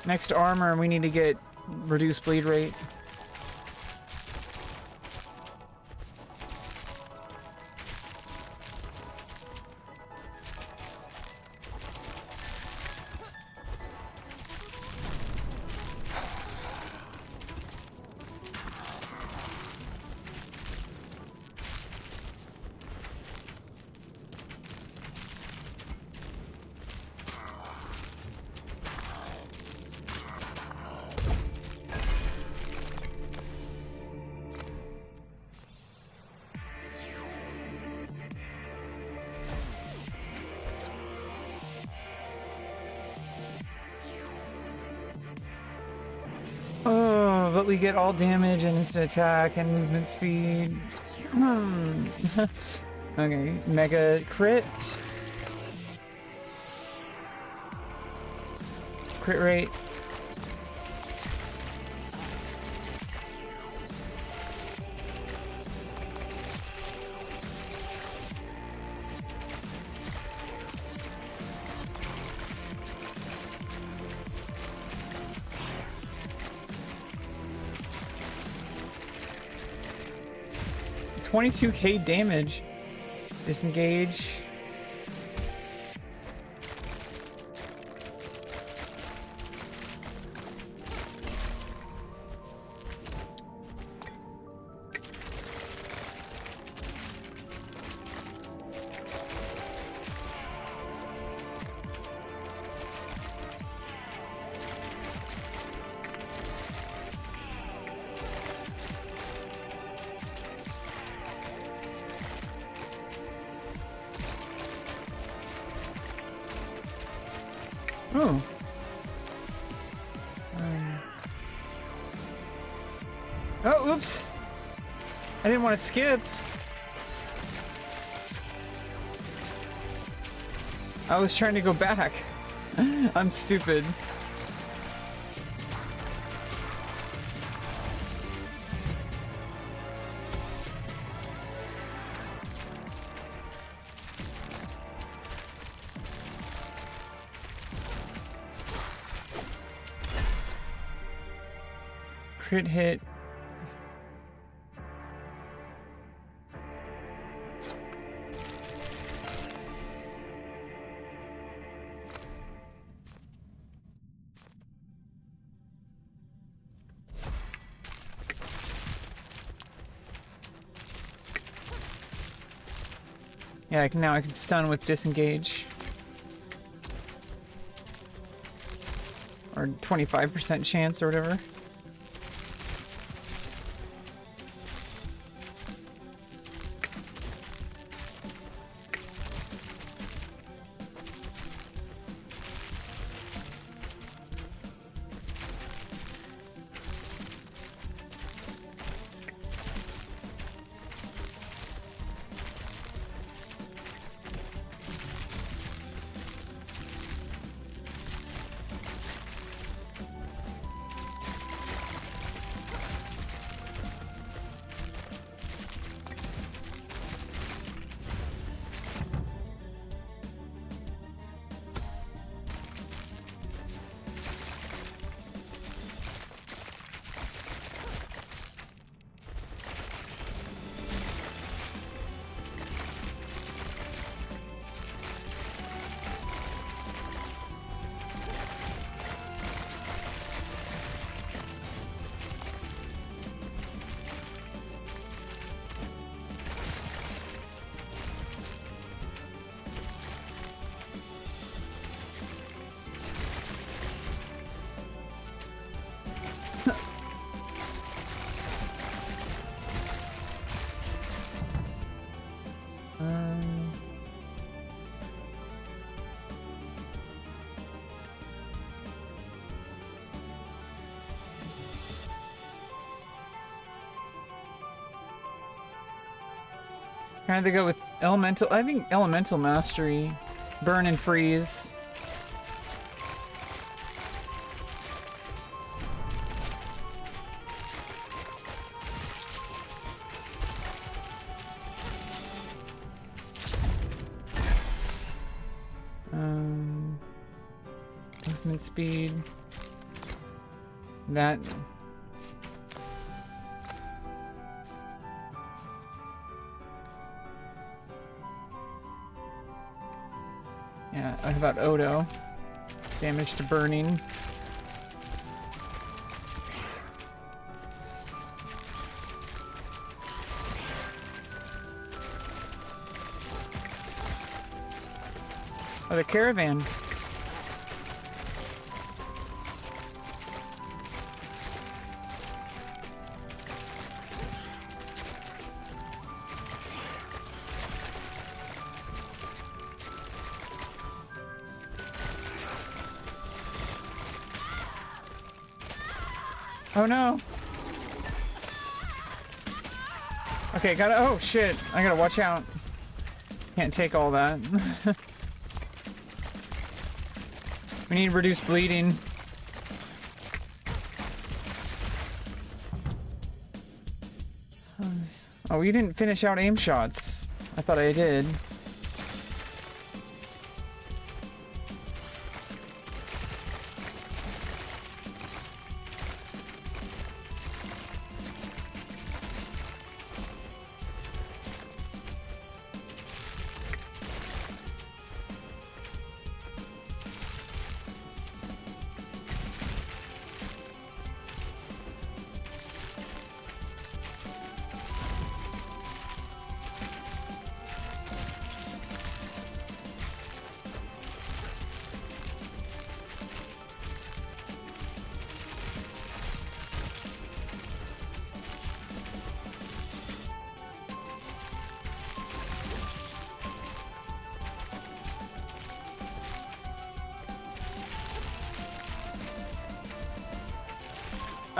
Next to armor, we need to get reduced bleed rate. Oh, but we get all damage and instant attack and movement speed. Okay, mega crit. Crit rate. 22k damage. Disengage. Oh. Oh, oops. I didn't want to skip. I was trying to go back. I'm stupid. Crit hit. Yeah, now I can stun with disengage. Or 25% chance or whatever. Kind of go with elemental. I think elemental mastery, burn and freeze. Movement speed. That. Yeah, what about Odo? Damage to burning. Oh, the caravan. Oh no. Okay, gotta, oh shit. I gotta watch out. Can't take all that. We need reduced bleeding. Oh, you didn't finish out aim shots. I thought I did.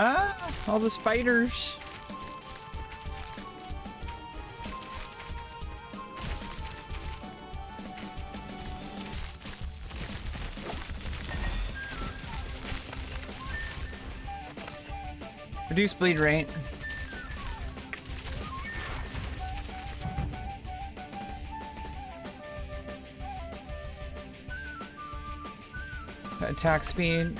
Ah, all the spiders. Reduce bleed rate. Attack speed.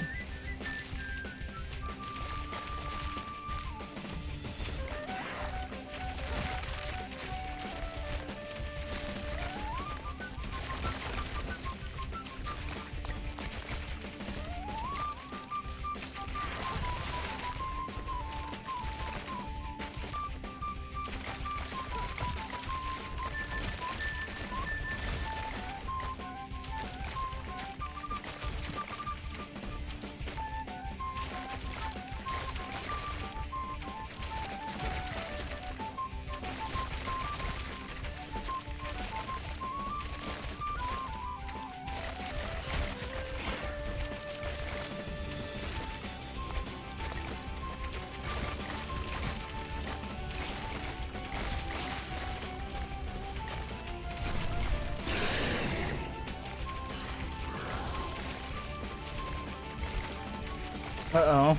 Uh-oh.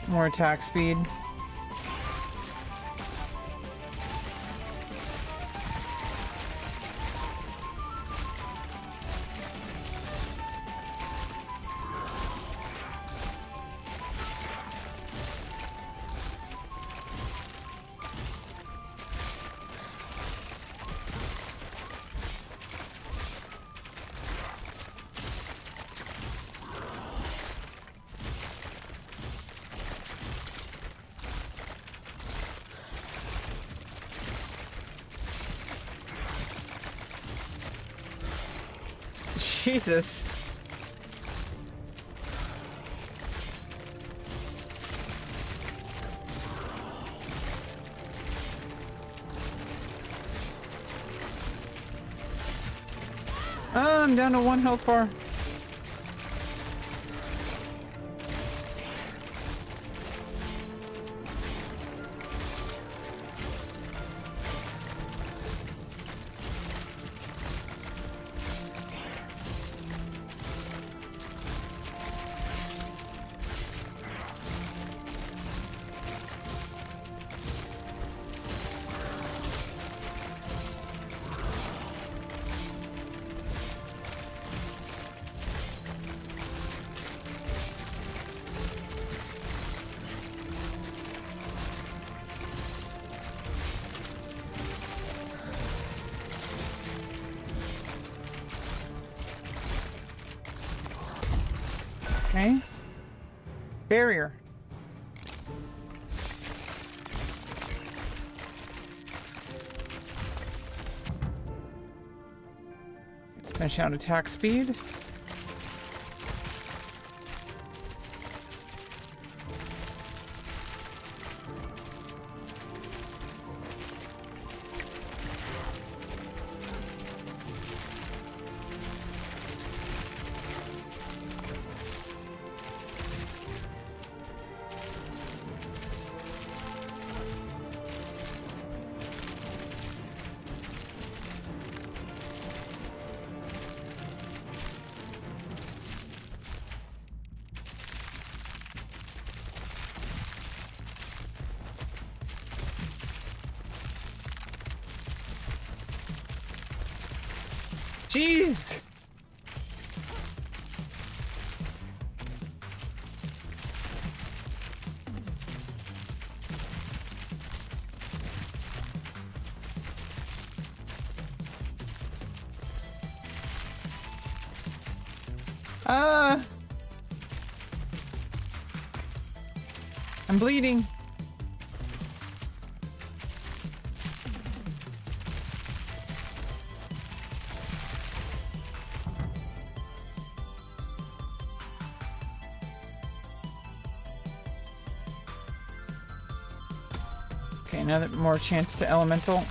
More attack speed. Jesus. I'm down to 1 health bar. Okay. Barrier. Let's finish out attack speed. Jeez! I'm bleeding. Okay, another more chance to elemental.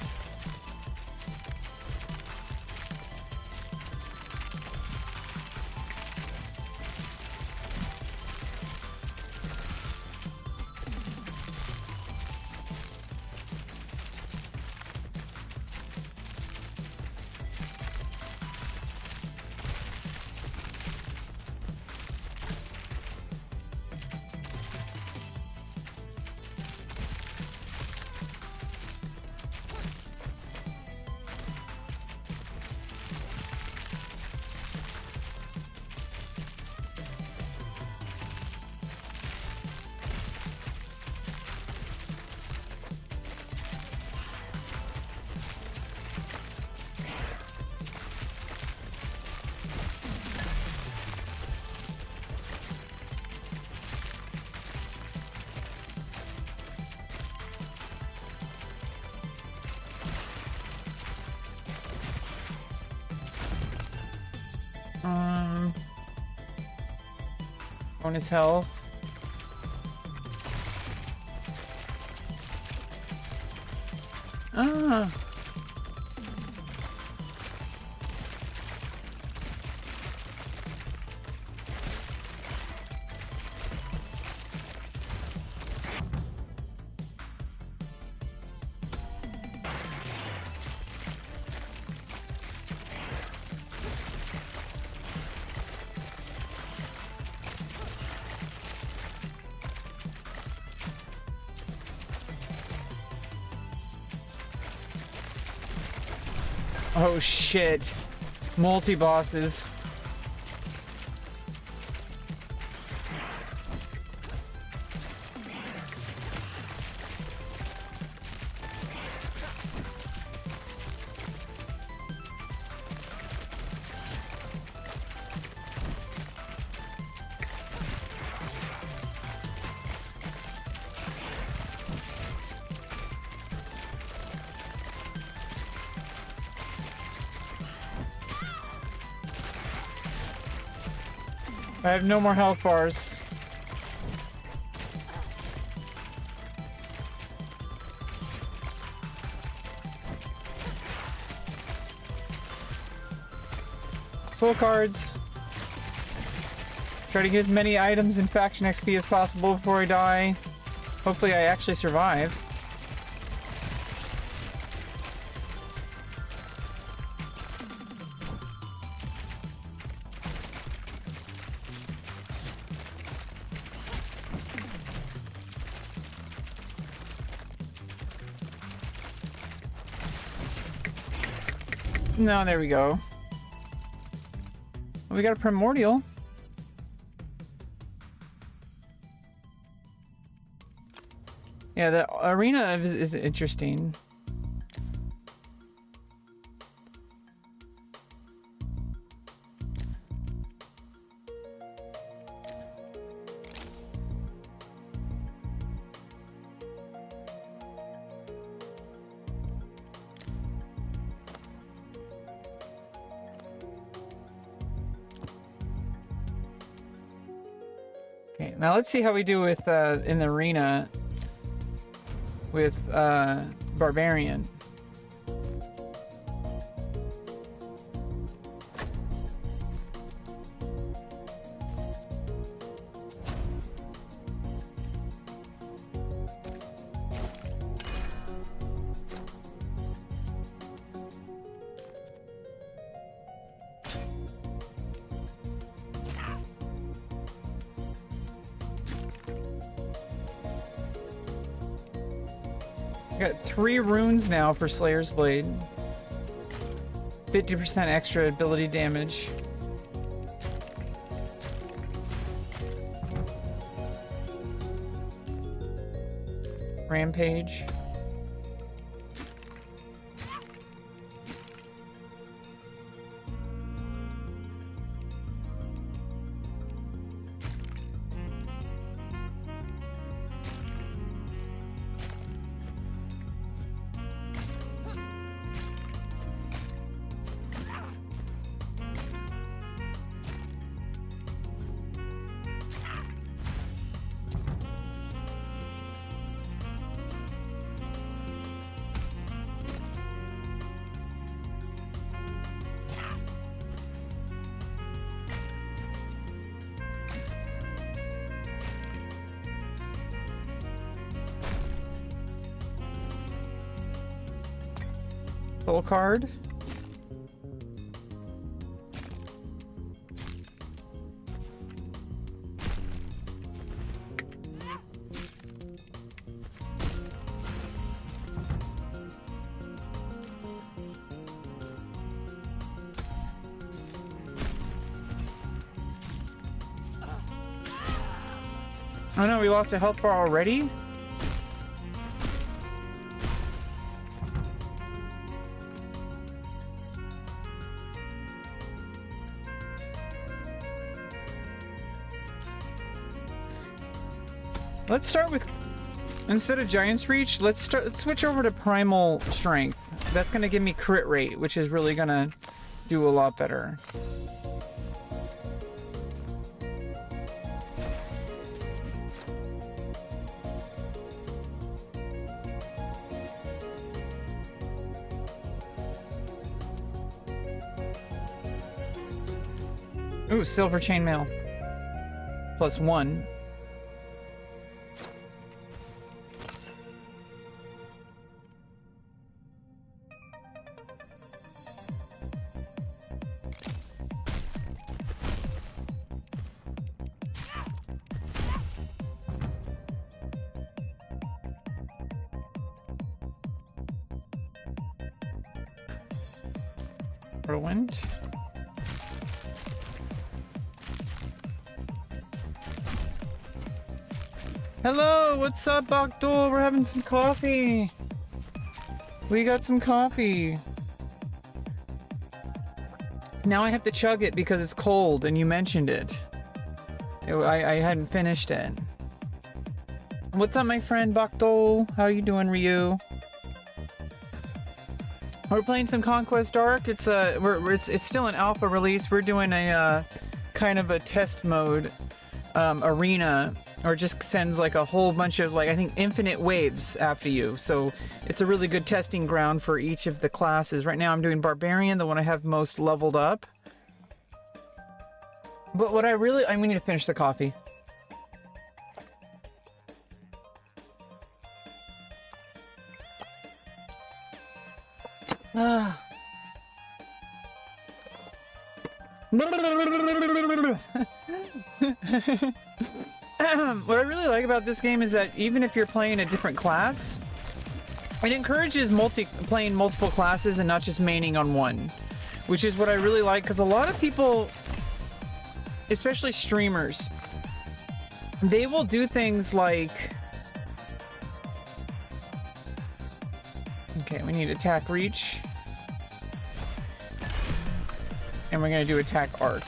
Bonus health. Ah. Oh shit. Multi-bosses. I have no more health bars. Soul cards. Try to get as many items and faction XP as possible before I die. Hopefully I actually survive. No, there we go. We got a primordial. Yeah, the arena is interesting. Okay, now let's see how we do with in the arena with Barbarian. Got 3 runes now for Slayer's Blade. 50% extra ability damage. Rampage. Soul card. Oh no, we lost a health bar already? Let's start with, instead of Giant's Reach, let's switch over to Primal Strength. That's gonna give me crit rate, which is really gonna do a lot better. Ooh, silver chainmail. +1. Whirlwind. Hello, what's up, Bakdol? We're having some coffee. We got some coffee. Now I have to chug it because it's cold and you mentioned it. I hadn't finished it. What's up, my friend Bakdol? How you doing, Ryu? We're playing some Conquest Dark. It's still an alpha release. We're doing a kind of a test mode arena, or just sends like a whole bunch of, like, I think infinite waves after you. So it's a really good testing ground for each of the classes. Right now I'm doing Barbarian, the one I have most leveled up. But what we need to finish the coffee. What I really like about this game is that even if you're playing a different class, it encourages playing multiple classes and not just maining on one, which is what I really like, because a lot of people, especially streamers, they will do things like, okay, we need attack reach, and we're gonna do attack arc.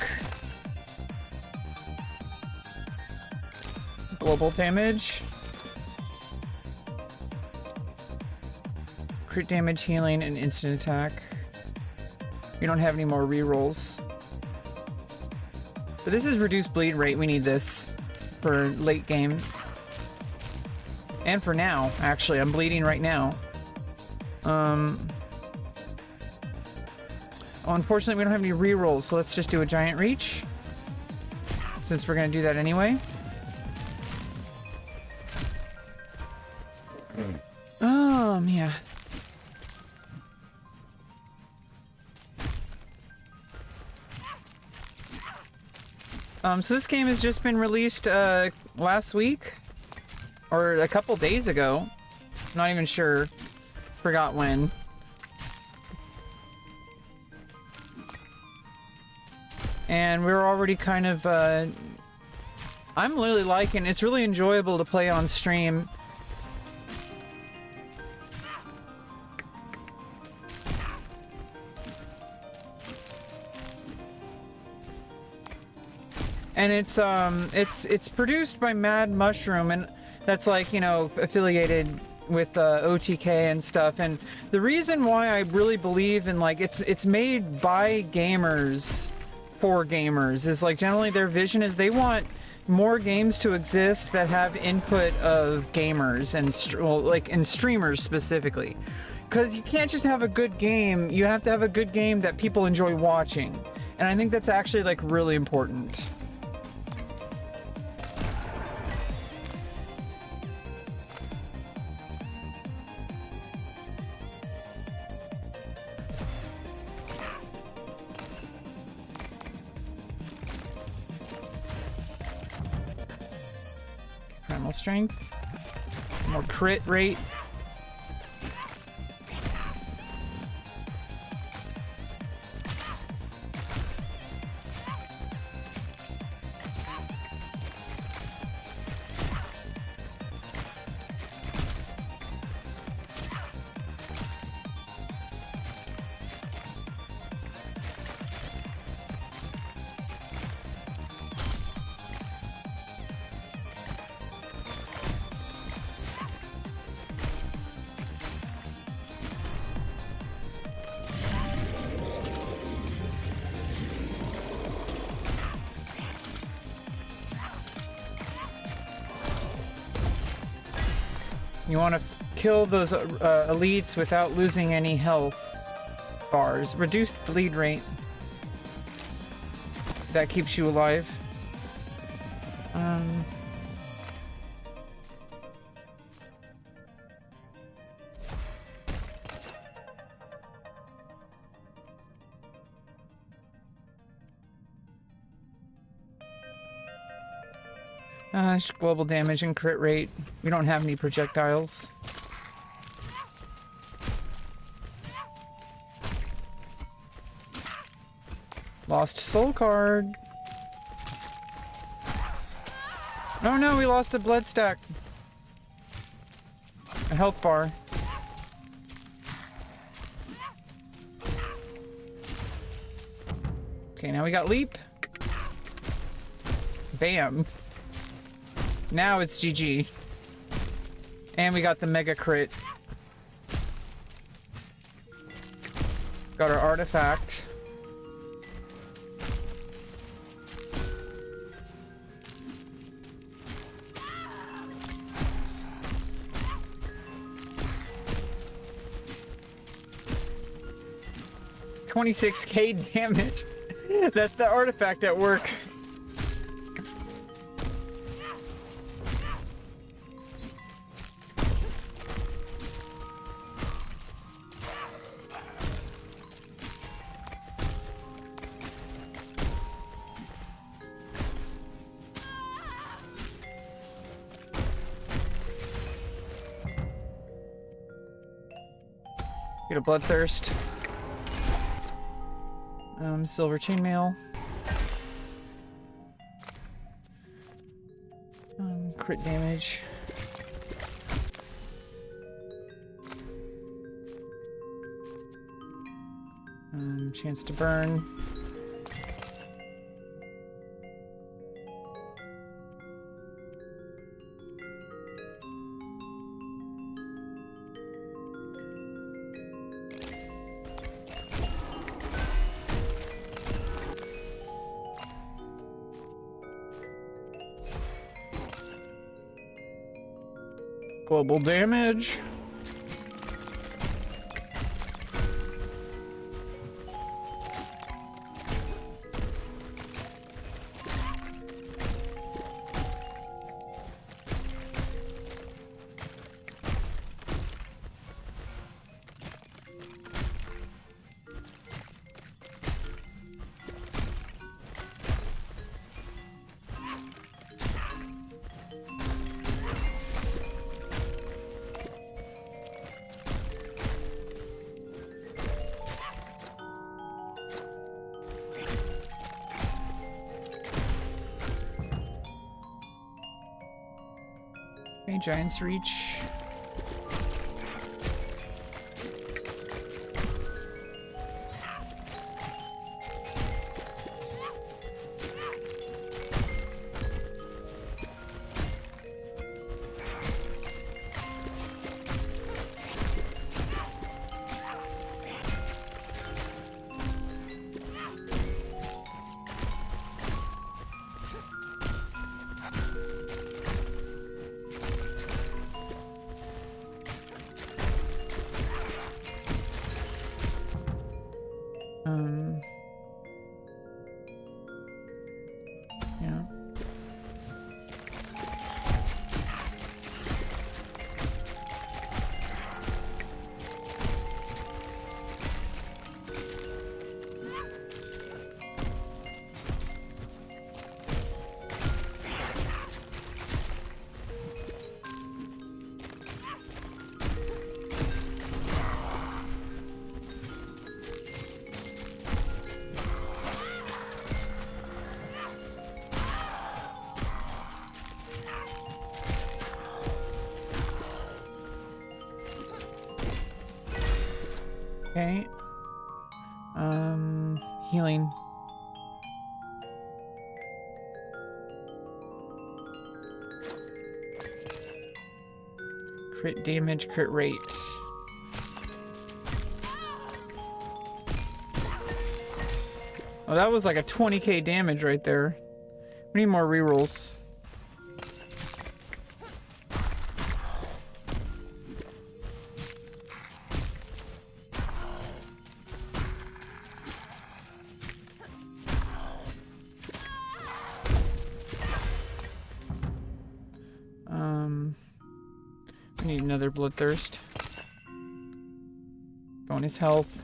Global damage, crit damage, healing, and instant attack. We don't have any more rerolls, but this is reduced bleed rate. We need this for late game, and for now. Actually, I'm bleeding right now. Oh, unfortunately, we don't have any rerolls, so let's just do a giant reach, since we're gonna do that anyway. Yeah. So this game has just been released last week, or a couple days ago. Not even sure. Forgot when. And we're already kind of I'm really liking it. It's really enjoyable to play on stream. And it's produced by Mad Mushroom, and that's, like, you know, affiliated with OTK and stuff. And the reason why I really believe in, like, it's made by gamers for gamers is, like, generally their vision is they want more games to exist that have input of gamers and streamers specifically. Because you can't just have a good game, you have to have a good game that people enjoy watching. And I think that's actually, like, really important. More strength. More crit rate. You want to kill those elites without losing any health bars. Reduced bleed rate. That keeps you alive. Global damage and crit rate. We don't have any projectiles. Lost soul card. Oh no, we lost a blood stack. A health bar. Okay, now we got leap. Bam. Now it's GG. And we got the mega crit. Got our artifact. $26,000 damage. That's the artifact at work. Get a bloodthirst. Silver chainmail. Crit damage. Chance to burn. Global damage. Giant's Reach. Yeah. Okay. Healing. Crit damage, crit rate. Oh, that was like a 20k damage right there. We need more rerolls. We need another bloodthirst. Bonus health.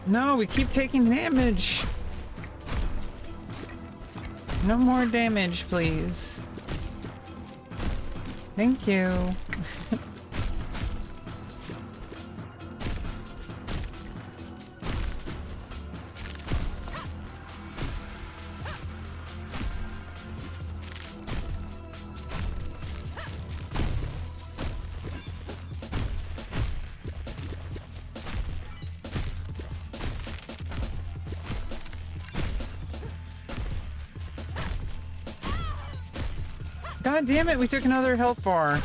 No, we keep taking damage. No more damage, please. Thank you. God damn it, we took another health bar.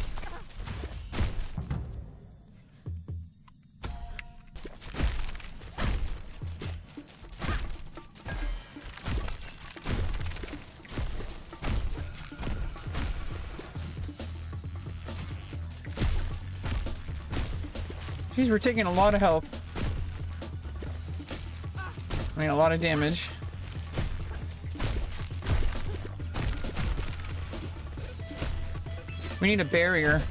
Jeez, we're taking a lot of health. I mean, a lot of damage. We need a barrier.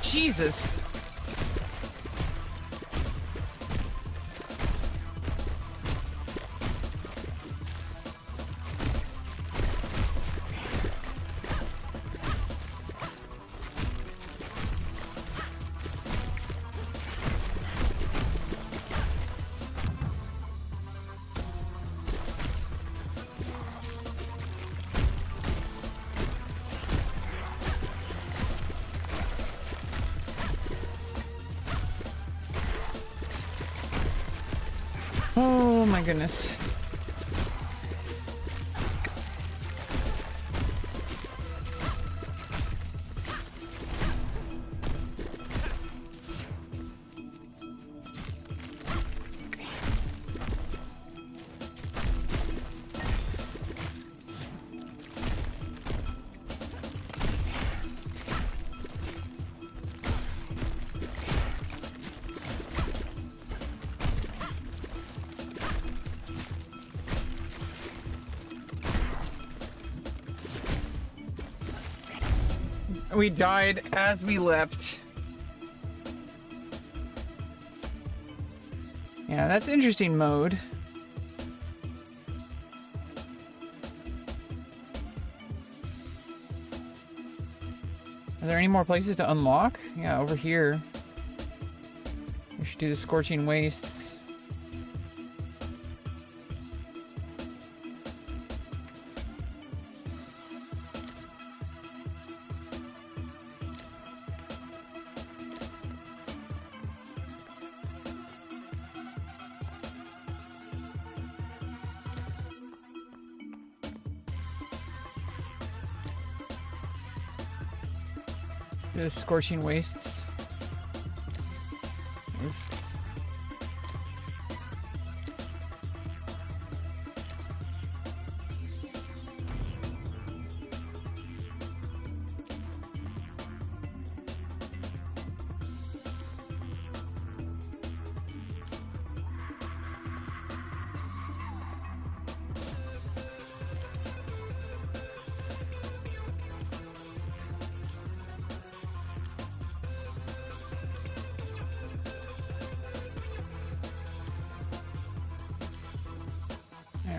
Jesus. Oh my goodness. We died as we leapt. Yeah, that's interesting mode. Are there any more places to unlock? Yeah, over here. We should do the Scorching Wastes. The Scorching Wastes. Nice.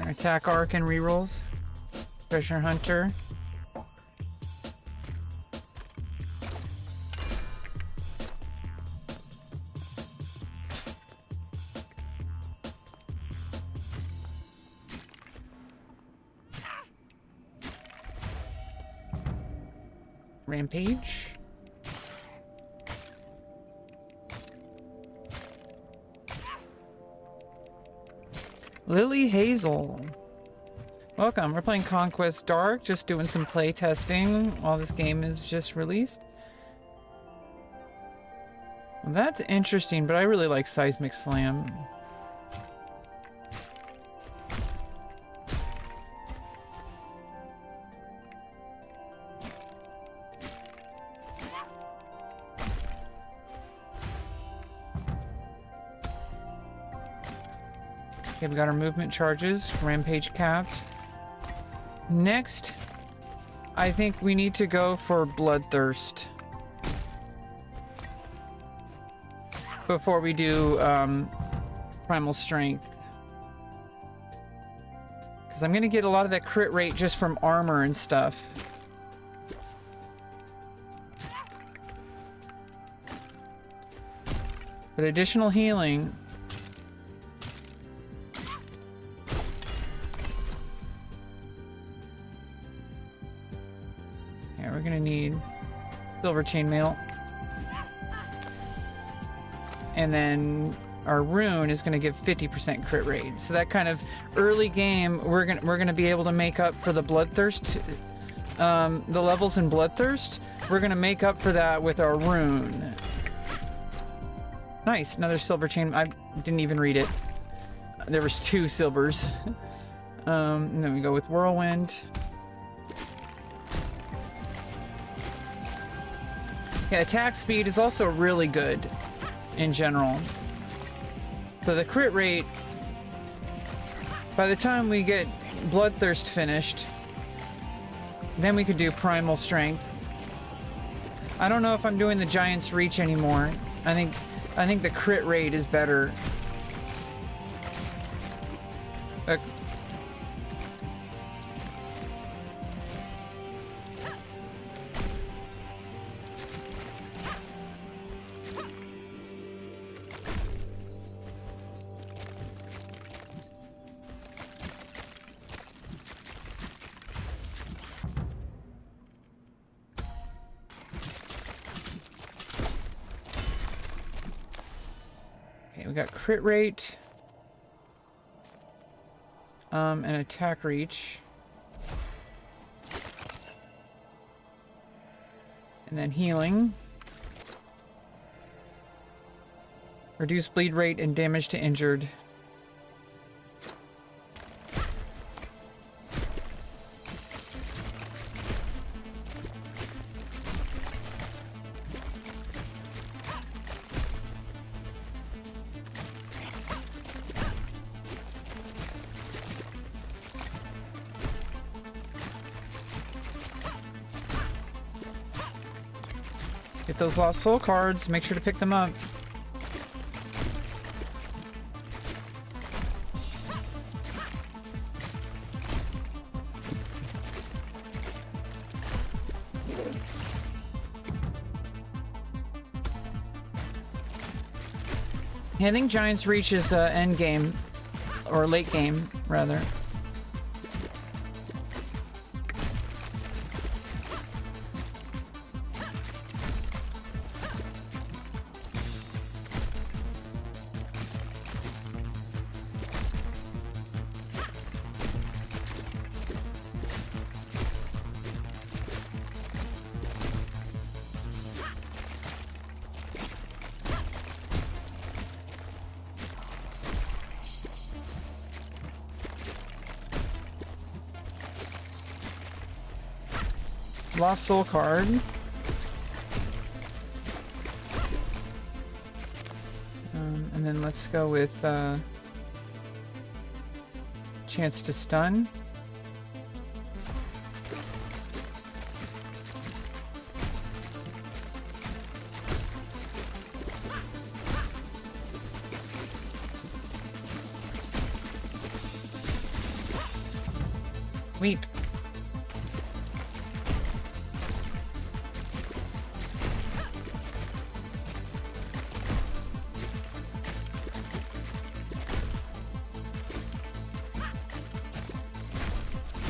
Attack arc and rerolls. Treasure Hunter. Rampage. Lily Hazel. Welcome. We're playing Conquest Dark, just doing some play testing while this game is just released. Well, that's interesting, but I really like Seismic Slam. Okay, we got our movement charges, Rampage capped. Next, I think we need to go for Bloodthirst before we do Primal Strength. Because I'm going to get a lot of that crit rate just from armor and stuff. With additional healing... we're gonna need silver chainmail, and then our rune is gonna give 50% crit rate. So that kind of early game, we're gonna be able to make up for the Bloodthirst, the levels in Bloodthirst. We're gonna make up for that with our rune. Nice, another silver chain. I didn't even read it. There was 2 silvers. And then we go with Whirlwind. Yeah, attack speed is also really good in general. So the crit rate, by the time we get Bloodthirst finished, then we could do Primal Strength. I don't know if I'm doing the Giant's Reach anymore. I think the crit rate is better. We got crit rate, and attack reach, and then healing, reduce bleed rate and damage to injured. Get those lost soul cards, make sure to pick them up. Yeah, I think Giant's Reach is end game, or late game, rather. Lost soul card. And then let's go with chance to stun. Leap.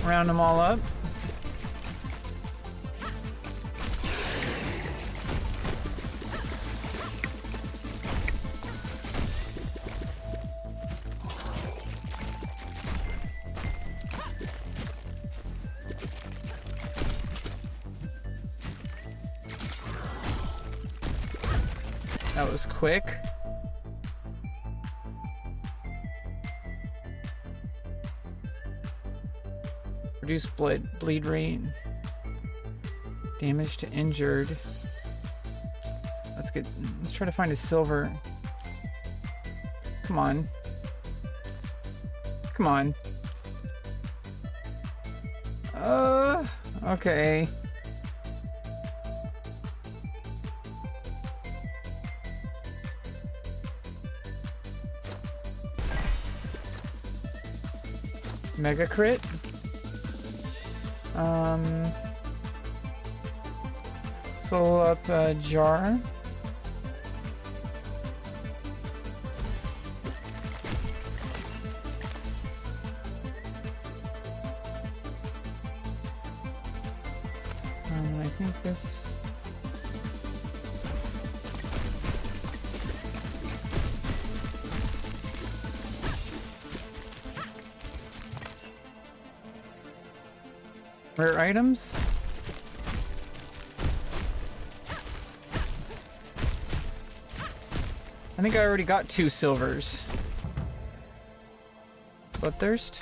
Round them all up. That was quick. Reduce bleed rate. Damage to injured. Let's try to find a silver. Come on. Come on. Okay. Mega crit. Fill up a jar. I think this. Rare items. I think I already got 2 silvers. Bloodthirst.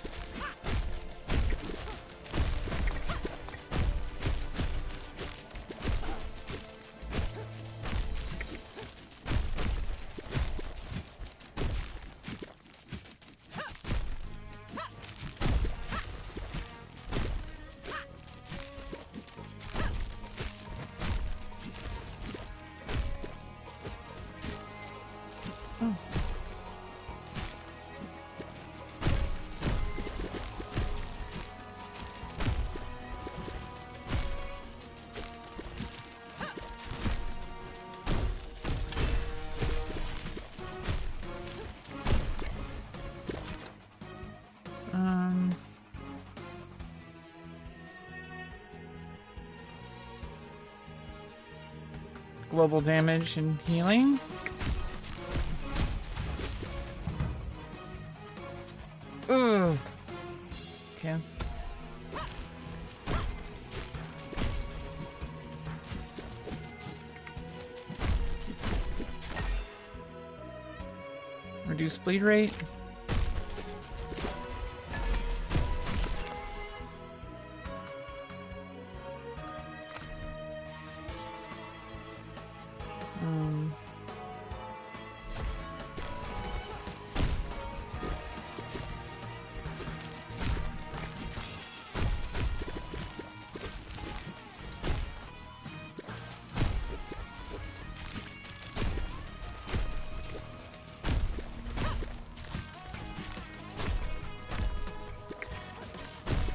Global damage and healing. Ugh. Okay. Reduce bleed rate.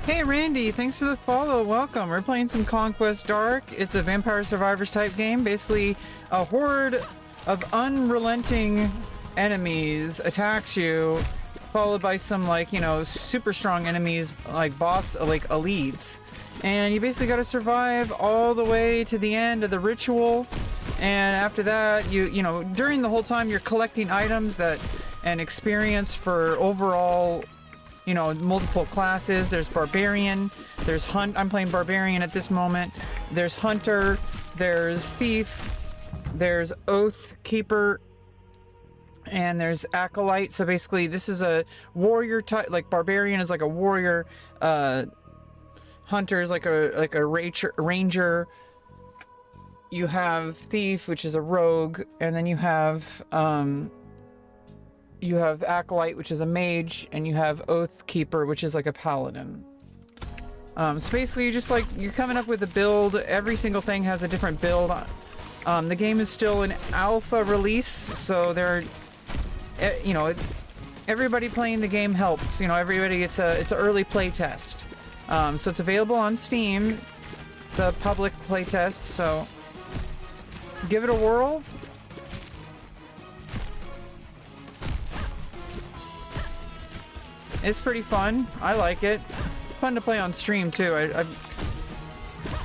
Hey Randy, thanks for the follow. Welcome. We're playing some Conquest Dark. It's a Vampire Survivors type game. Basically, a horde of unrelenting enemies attacks you, followed by some, like, you know, super strong enemies, like boss, like elites. And you basically got to survive all the way to the end of the ritual. And after that, you know, during the whole time, you're collecting items that and experience for overall, you know, multiple classes. There's Barbarian, there's Hunt. I'm playing Barbarian at this moment. There's Hunter, there's Thief, there's Oath Keeper, and there's Acolyte. So basically, this is a warrior type, like Barbarian is like a warrior, hunters, like a ranger. You have thief, which is a rogue, and then you have acolyte, which is a mage, and you have oath keeper, which is like a paladin. So basically, you're coming up with a build. Every single thing has a different build. The game is still an alpha release, so everybody playing the game helps. Everybody it's an early play test. So it's available on Steam, the public play test. So give it a whirl. It's pretty fun. I like it. Fun to play on stream too.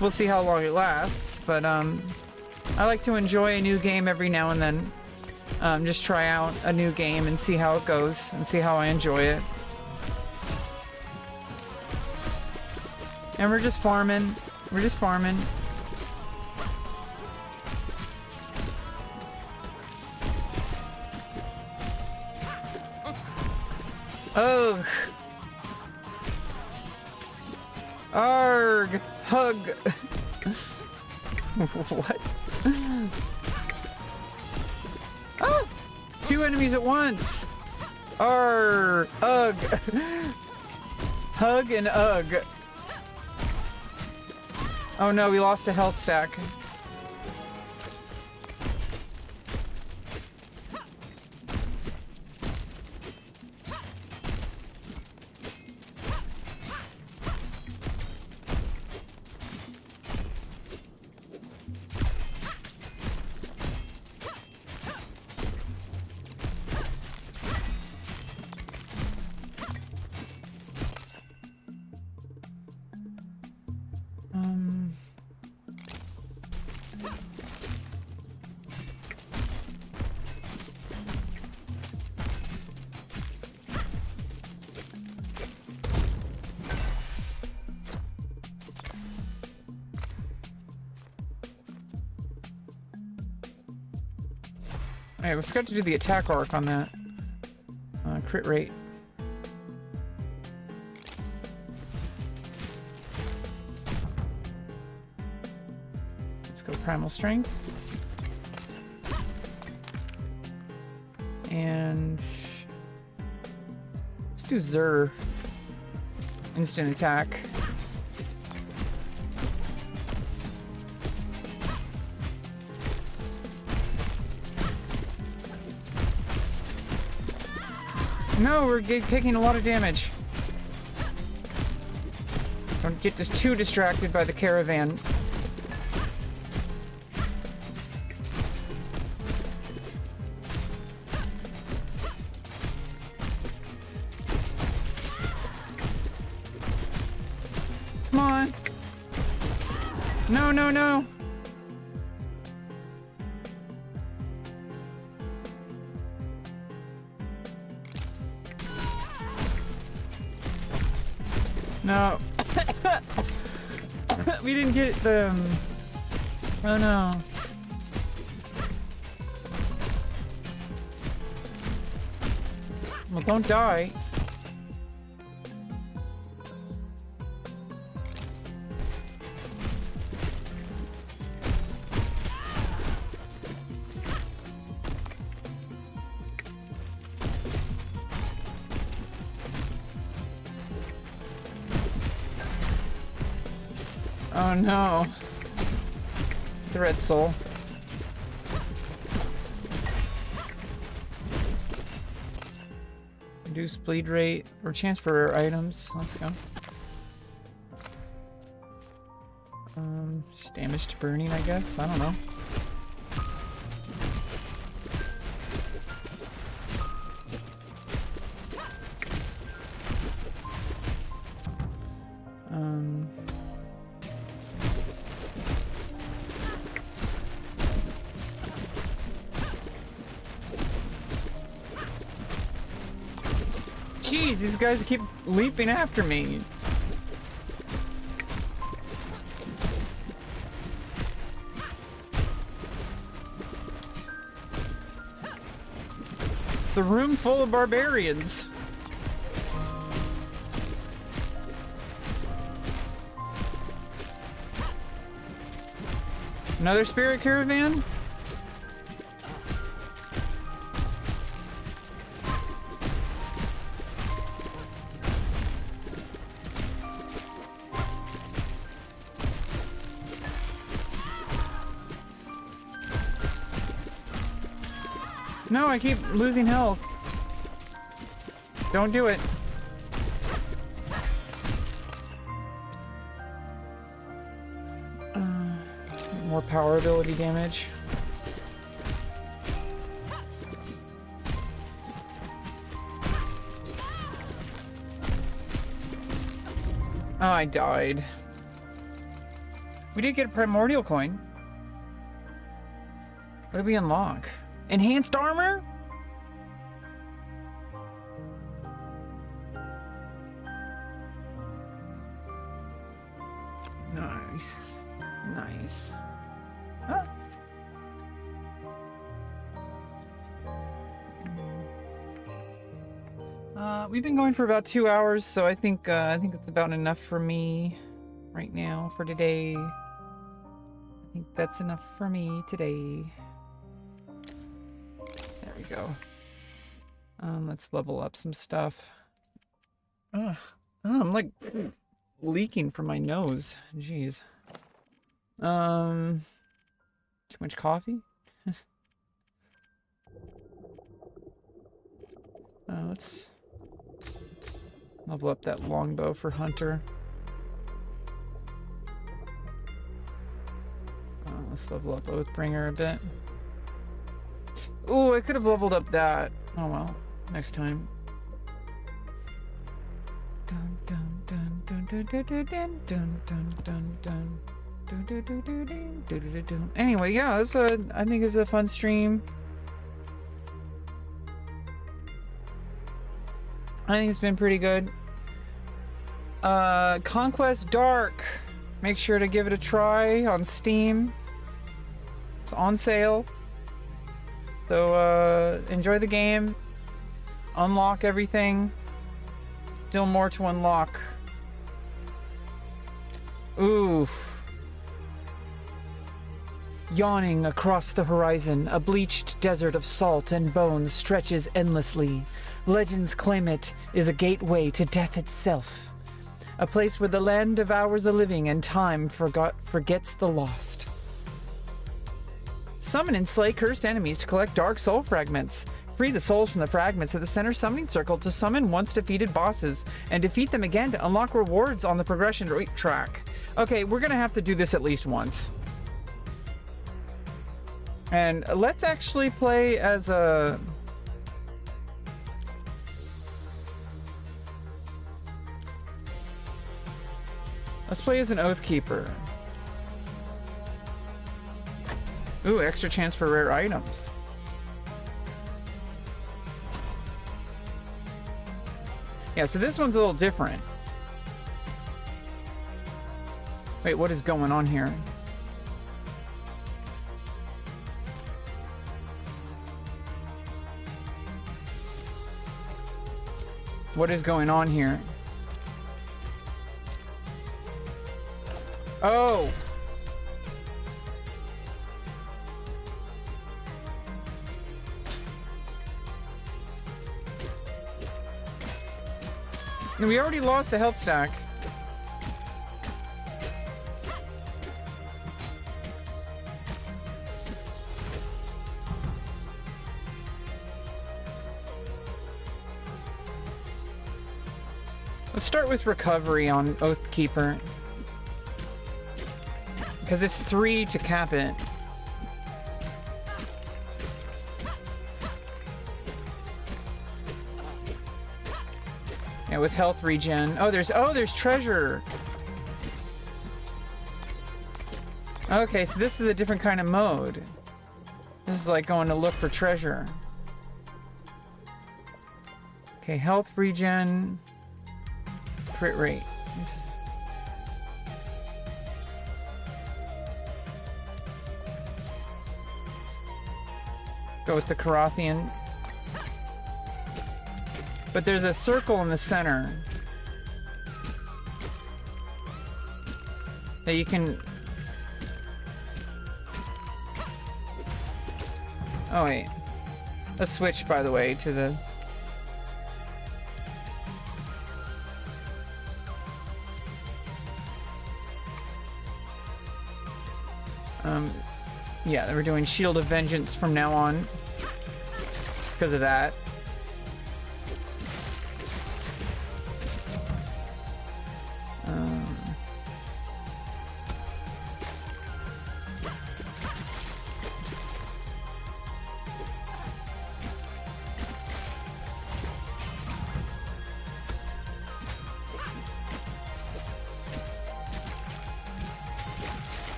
We'll see how long it lasts, but I like to enjoy a new game every now and then. Just try out a new game and see how it goes and see how I enjoy it. And we're just farming. We're just farming. Ugh. Arg. Hug. What? Oh! 2 enemies at once! Arg! Ugh! Hug and ugh. Oh no, we lost a health stack. Alright, we forgot to do the attack arc on that. Crit rate. Let's go primal strength. And let's do Zur. Instant attack. No, we're taking a lot of damage. Don't get just too distracted by the caravan. Come on. No, no, no. No. We didn't get them. Oh no. Well, don't die. Oh no. The red soul. Reduce bleed rate or chance for items. Let's go. Just damage to burning, I guess. I don't know. Jeez, these guys keep leaping after me. The room full of barbarians. Another spirit caravan? No, I keep losing health. Don't do it. More power ability damage. Oh, I died. We did get a primordial coin. What did we unlock? Enhanced armor? Nice. Nice. Huh? We've been going for about 2 hours, so I think it's about enough for me right now for today. I think that's enough for me today. There we go. Let's level up some stuff. Ugh. Oh, I'm like leaking from my nose. Jeez. Too much coffee? Let's level up that longbow for Hunter. Let's level up Oathbringer a bit. Oh, I could have leveled up that. Oh well, next time. Dun dun dun dun dun dun dun dun dun dun dun. Anyway, yeah, that's I think it's a fun stream. I think it's been pretty good. Conquest Dark. Make sure to give it a try on Steam. It's on sale. So enjoy the game. Unlock everything. Still more to unlock. Ooh. Yawning across the horizon, a bleached desert of salt and bones stretches endlessly. Legends claim it is a gateway to death itself. A place where the land devours the living and time forgets the lost. Summon and slay cursed enemies to collect dark soul fragments. Free the souls from the fragments at the center summoning circle to summon once defeated bosses, and defeat them again to unlock rewards on the progression track. Okay, we're gonna have to do this at least once. And let's actually play as a... Let's play as an Oathkeeper. Ooh, extra chance for rare items. Yeah, so this one's a little different. Wait, what is going on here? What is going on here? Oh! We already lost a health stack. Let's start with recovery on Oathkeeper. Because it's 3 to cap it. Yeah, with health regen. Oh, there's treasure. Okay, so this is a different kind of mode. This is like going to look for treasure. Okay, health regen. Crit rate. Go with the Karathian. But there's a circle in the center that you can Oh wait. Let's switch, by the way, to the... Yeah, we're doing Shield of Vengeance from now on. Because of that.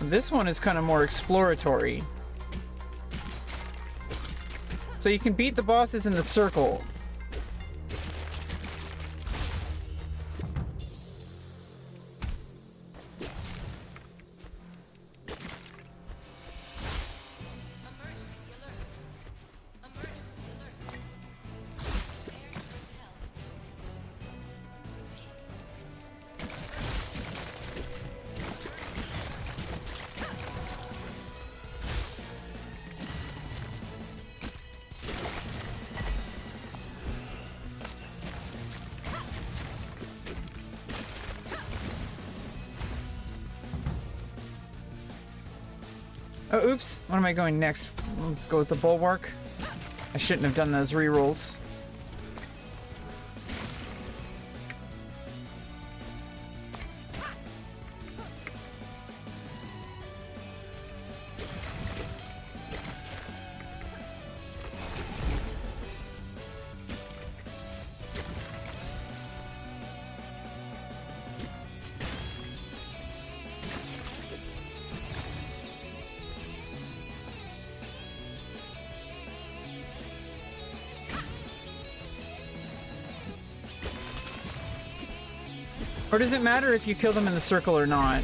This one is kind of more exploratory. So you can beat the bosses in the circle. Oh, oops. What am I going next? Let's go with the Bulwark. I shouldn't have done those rerolls. Or does it matter if you kill them in the circle or not?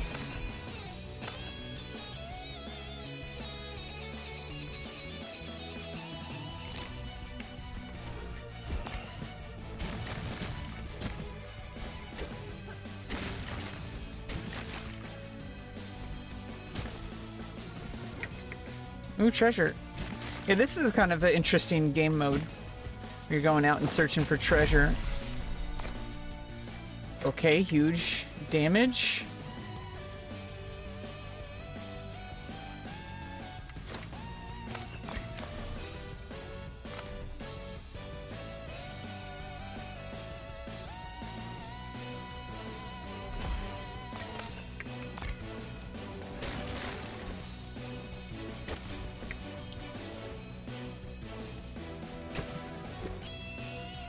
Ooh, treasure. Yeah, this is kind of an interesting game mode. You're going out and searching for treasure. Okay, huge damage.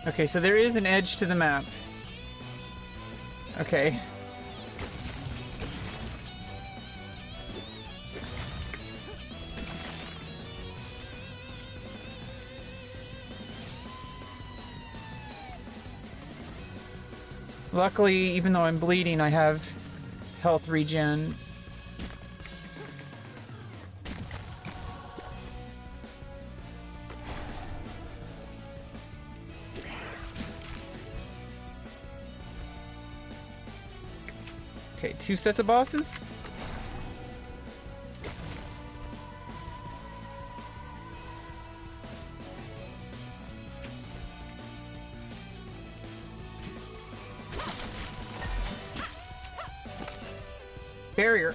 Okay, so there is an edge to the map. Okay. Luckily, even though I'm bleeding, I have health regen. Okay, 2 sets of bosses. Barrier.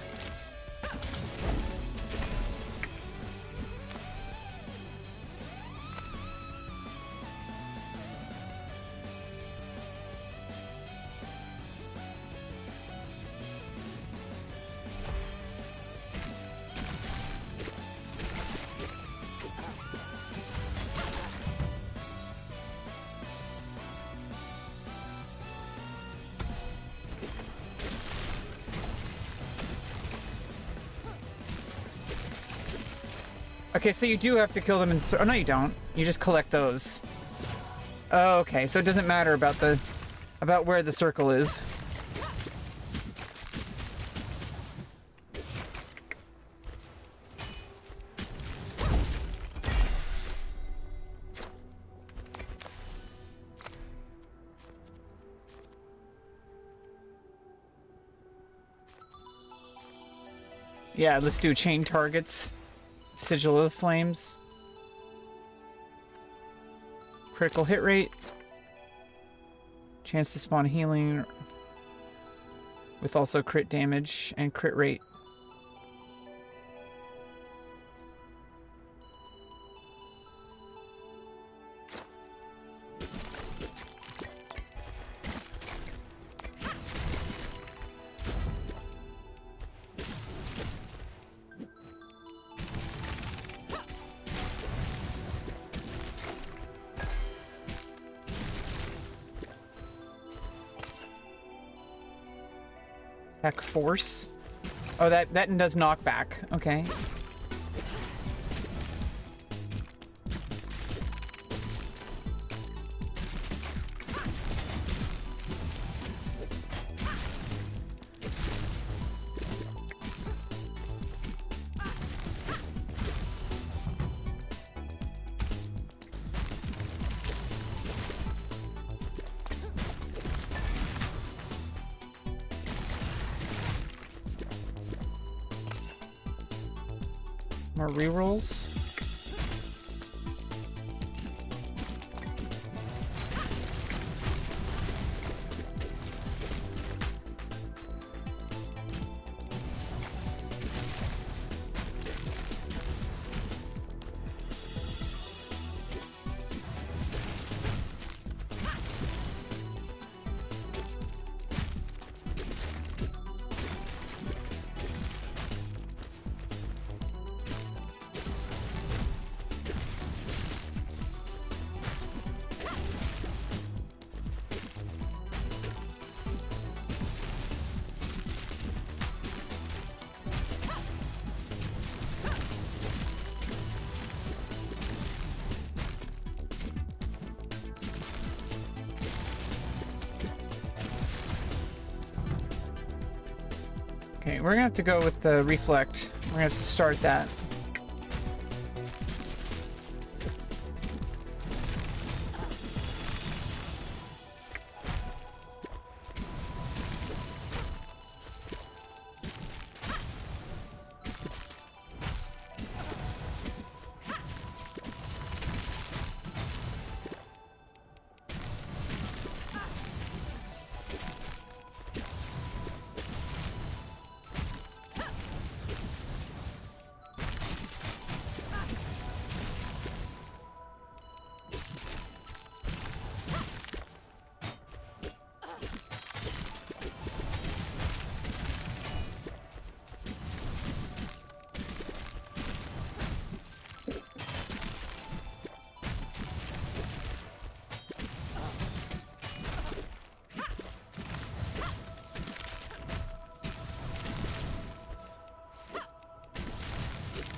Okay, so you do have to kill them in... Oh, no, you don't. You just collect those. Oh, okay. So it doesn't matter about the... about where the circle is. Yeah, let's do chain targets. Sigil of the Flames. Critical hit rate. Chance to spawn healing with also crit damage and crit rate. Attack force. Oh, that does knockback. Okay. More rerolls. Okay, we're gonna have to go with the reflect. We're gonna have to start that.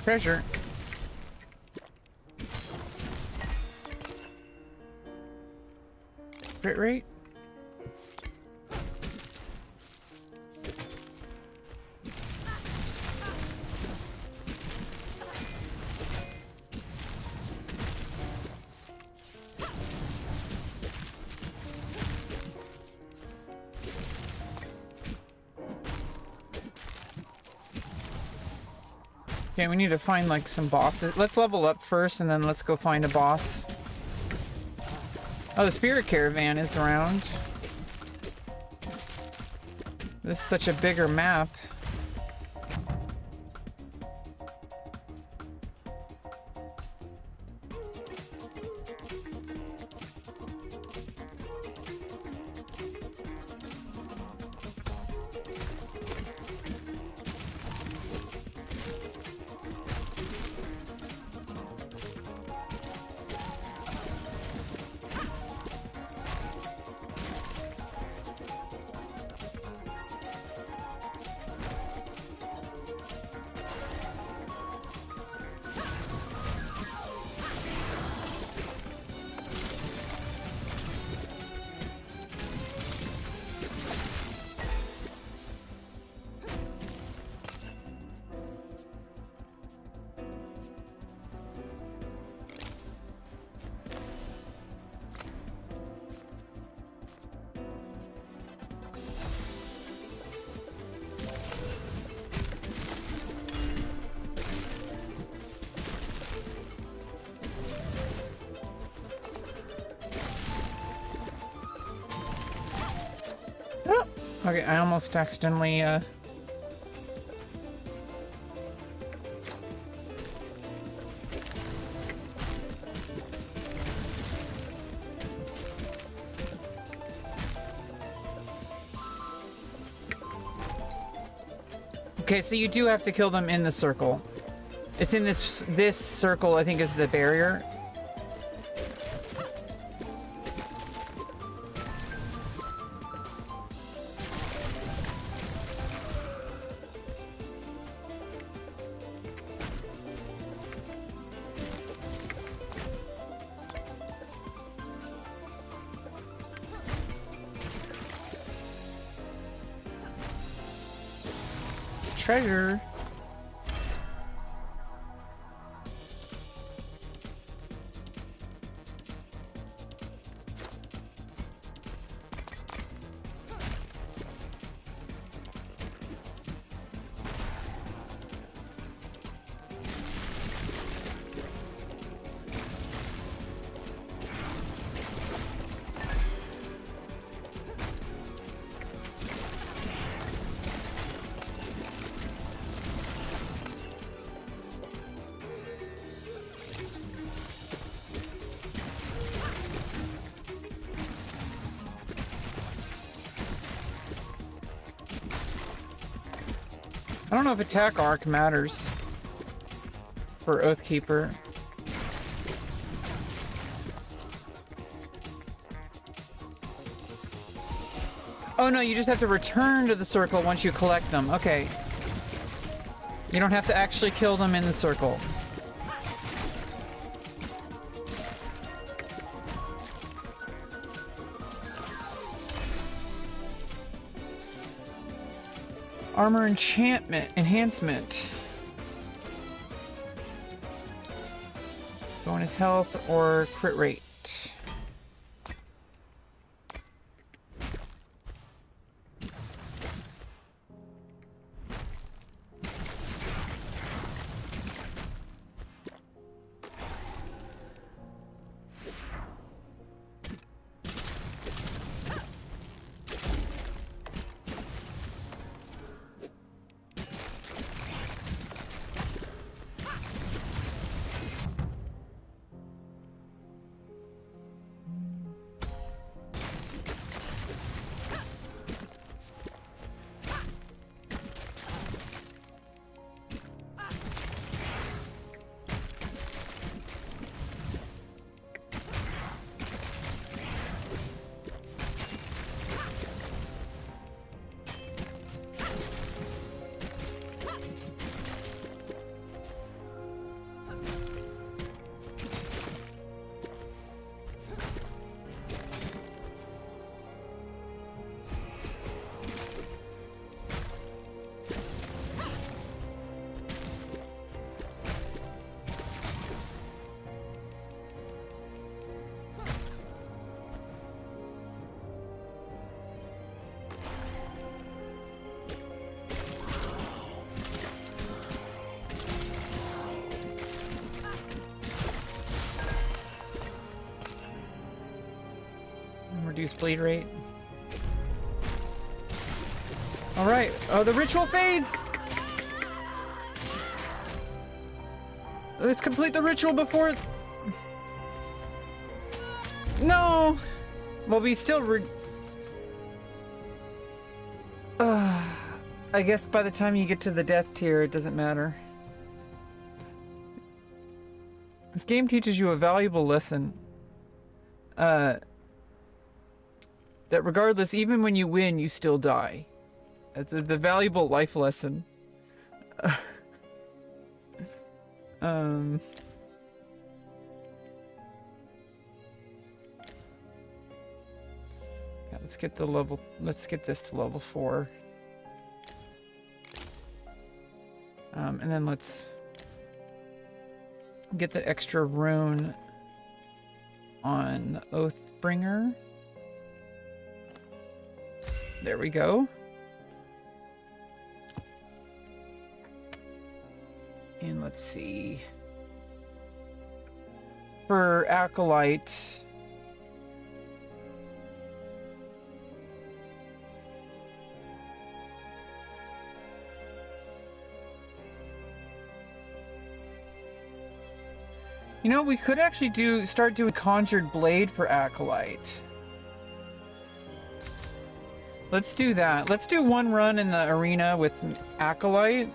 Treasure. Crit rate. Okay, we need to find like some bosses. Let's level up first and then let's go find a boss. Oh, the Spirit Caravan is around. This is such a bigger map. Okay, I almost accidentally, Okay, so you do have to kill them in the circle. It's in this circle, I think, is the barrier. Treasure. I don't know if attack arc matters for Oathkeeper. Oh no, you just have to return to the circle once you collect them. Okay. You don't have to actually kill them in the circle. Armor enhancement. Bonus health or crit rate. Reduce bleed rate. All right. Oh, the ritual fades. Let's complete the ritual before. No. Well, we still. I guess by the time you get to the death tier, it doesn't matter. This game teaches you a valuable lesson. That regardless, even when you win, you still die. That's the valuable life lesson. Yeah, let's get the level. Let's get this to level 4. And then let's get the extra rune on Oathbringer. There we go. And let's see. For Acolyte. You know, we could actually start doing Conjured Blade for Acolyte. Let's do that. Let's do one run in the arena with Acolyte.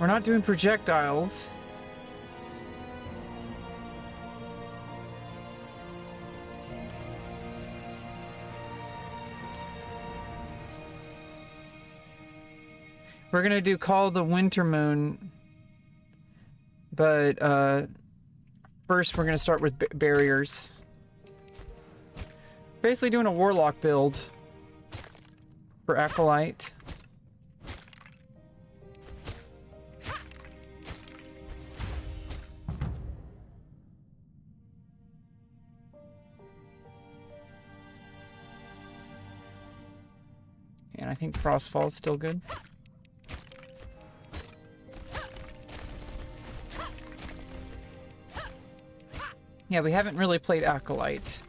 We're not doing projectiles. We're gonna do Call of the Winter Moon, but first we're gonna start with barriers. Basically doing a Warlock build for Acolyte. And I think Frostfall is still good. Yeah, we haven't really played Acolyte.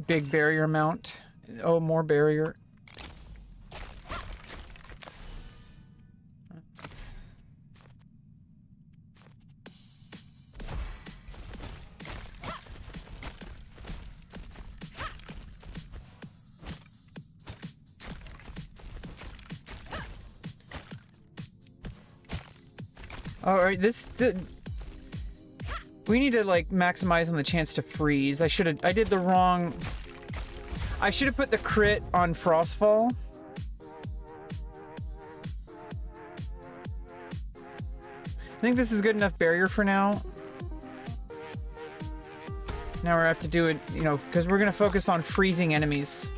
Big barrier mount. Oh, more barrier. All right, we need to like maximize on the chance to freeze. I did the wrong. I should have put the crit on Frostfall. I think this is good enough barrier for now. Now we have to do it, you know, because we're gonna focus on freezing enemies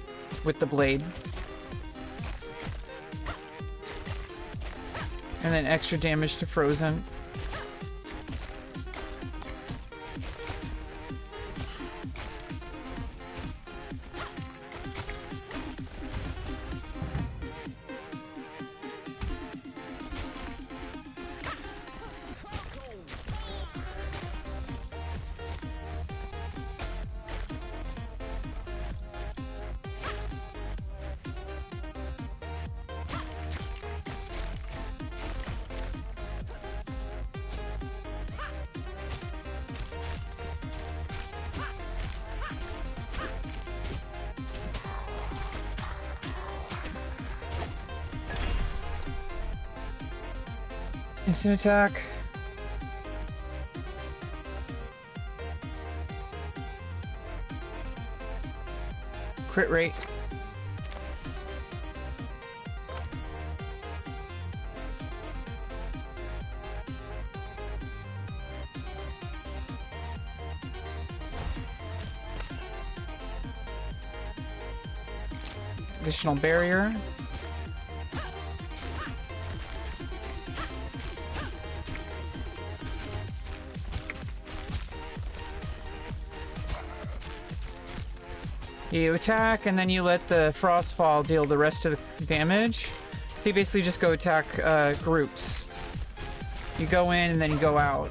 with the blade. And then extra damage to frozen. Instant attack. Crit rate. Additional barrier. You attack, and then you let the Frostfall deal the rest of the damage. You basically just go attack groups. You go in, and then you go out.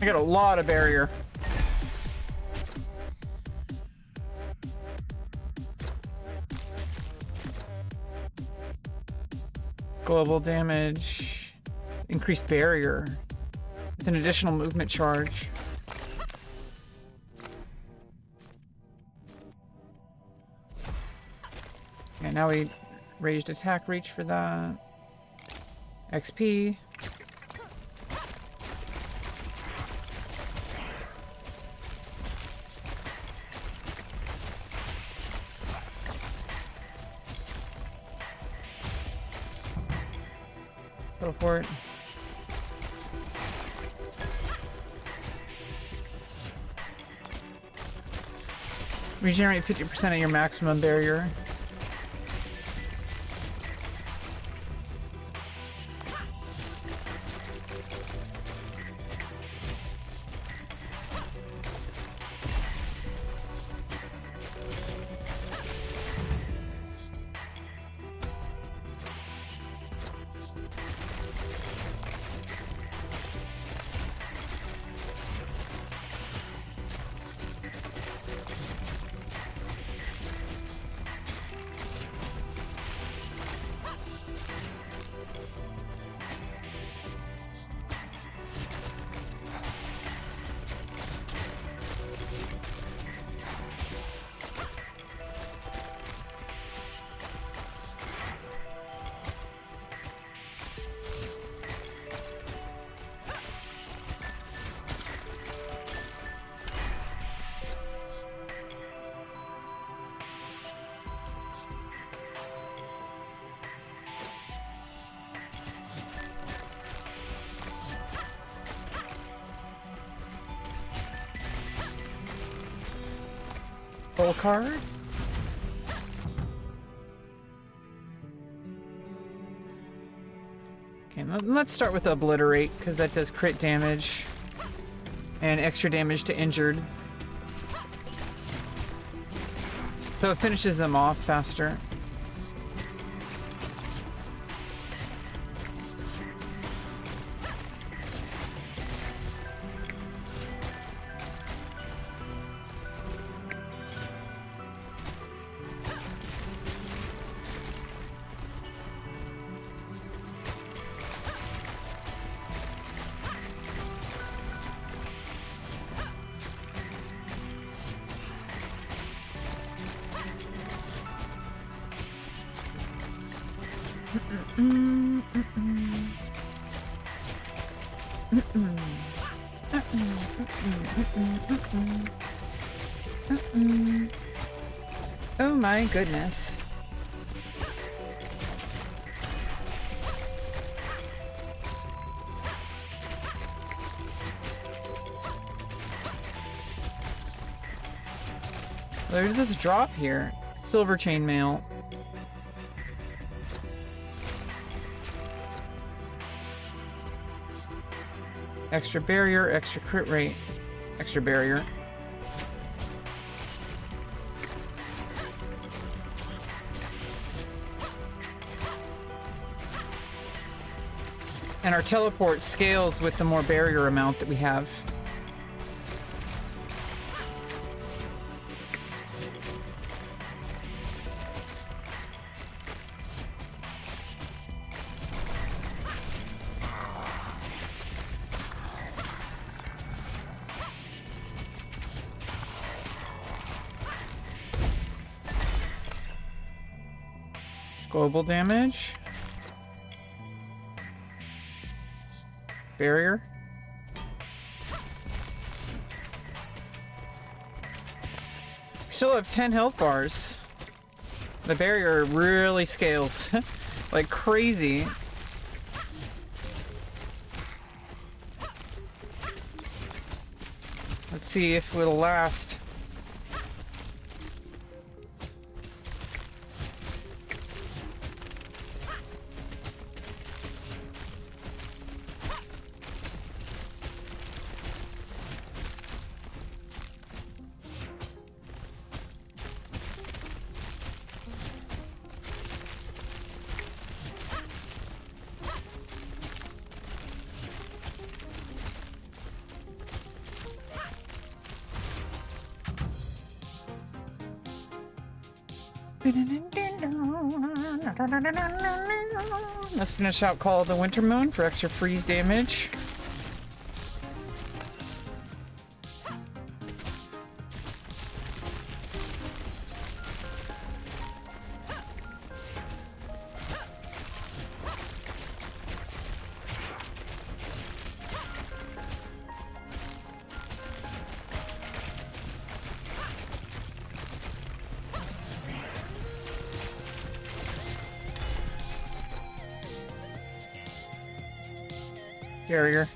I got a lot of barrier. Global damage. Increased barrier. With an additional movement charge. Okay, now we raised attack reach for that. XP. Teleport. Regenerate 50% of your maximum barrier. Full card. Okay, let's start with Obliterate, because that does crit damage and extra damage to injured. So it finishes them off faster. Oh my goodness. There's this drop here. Silver chainmail. Extra barrier, extra crit rate, extra barrier. And our teleport scales with the more barrier amount that we have. Global damage. Barrier. Still have 10 health bars. The barrier really scales like crazy. Let's see if it'll last. Let's finish out Call of the Winter Moon for extra freeze damage. Barrier.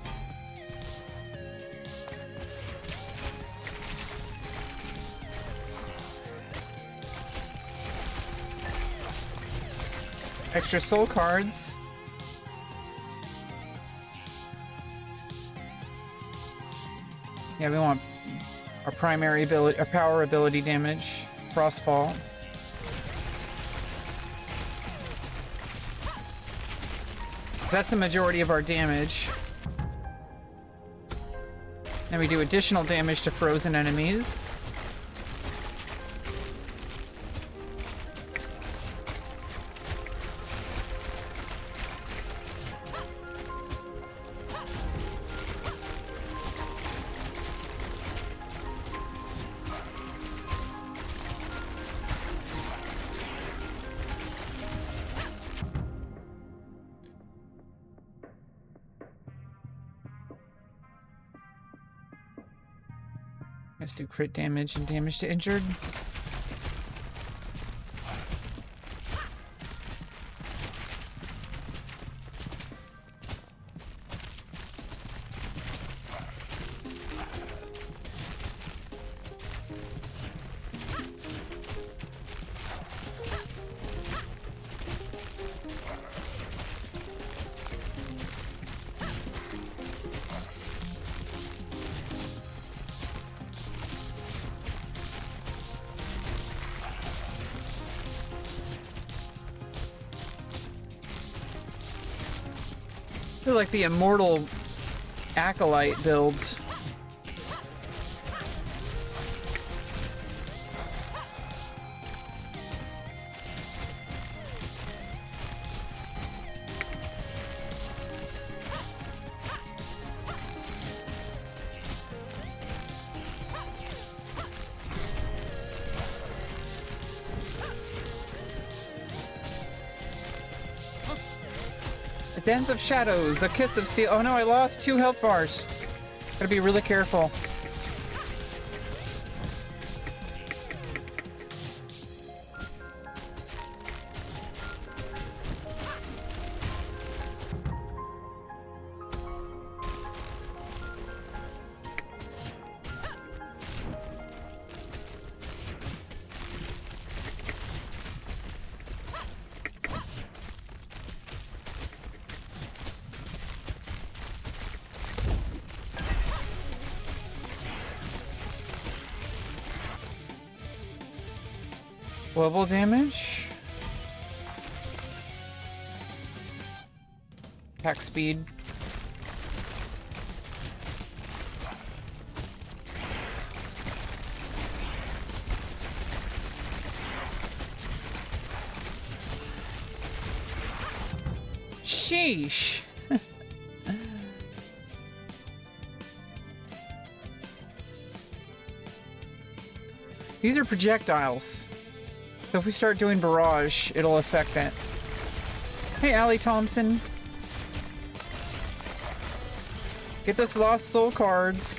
Extra soul cards. Yeah, we want our primary ability, our power ability damage. Frostfall. That's the majority of our damage. Then we do additional damage to frozen enemies. Let's do crit damage and damage to injured. This is like the immortal acolyte build. Dens of Shadows, a Kiss of Steel. Oh no, I lost 2 health bars. Gotta be really careful. Global damage. Attack speed. Sheesh. These are projectiles. So if we start doing barrage, it'll affect that. Hey, Allie Thompson. Get those lost soul cards.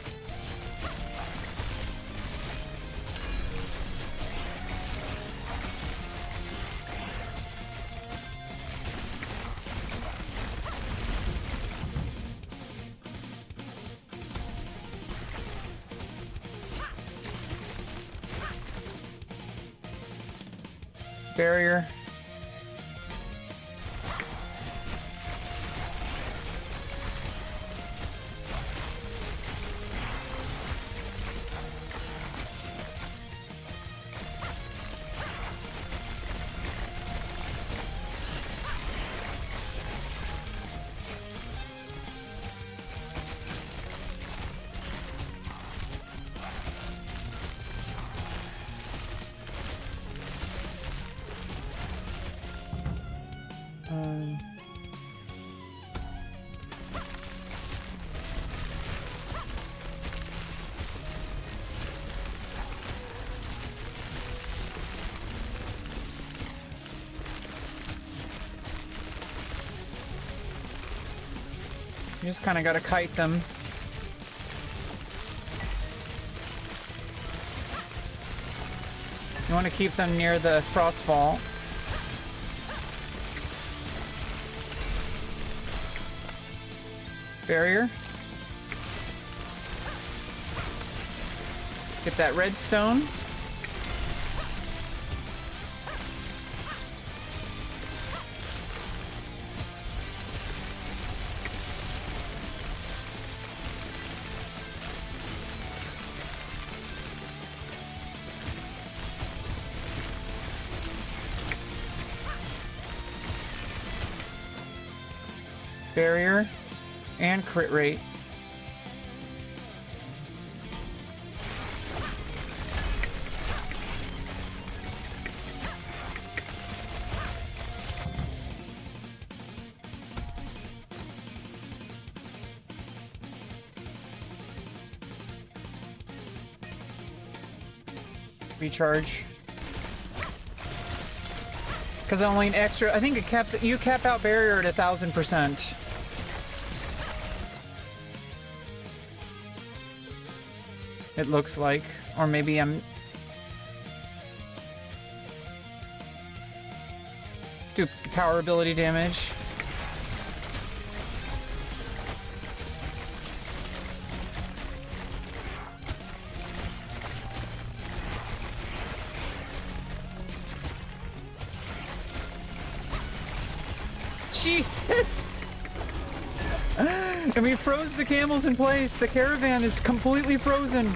Barrier. just kind of gotta kite them. You want to keep them near the frostfall. Barrier. Get that redstone. Barrier and crit rate. Recharge. Because only an extra, I think it caps, you cap out barrier at 1000%. It looks like, or maybe I'm... Let's do power ability damage. Jesus! And we froze the camels in place. The caravan is completely frozen.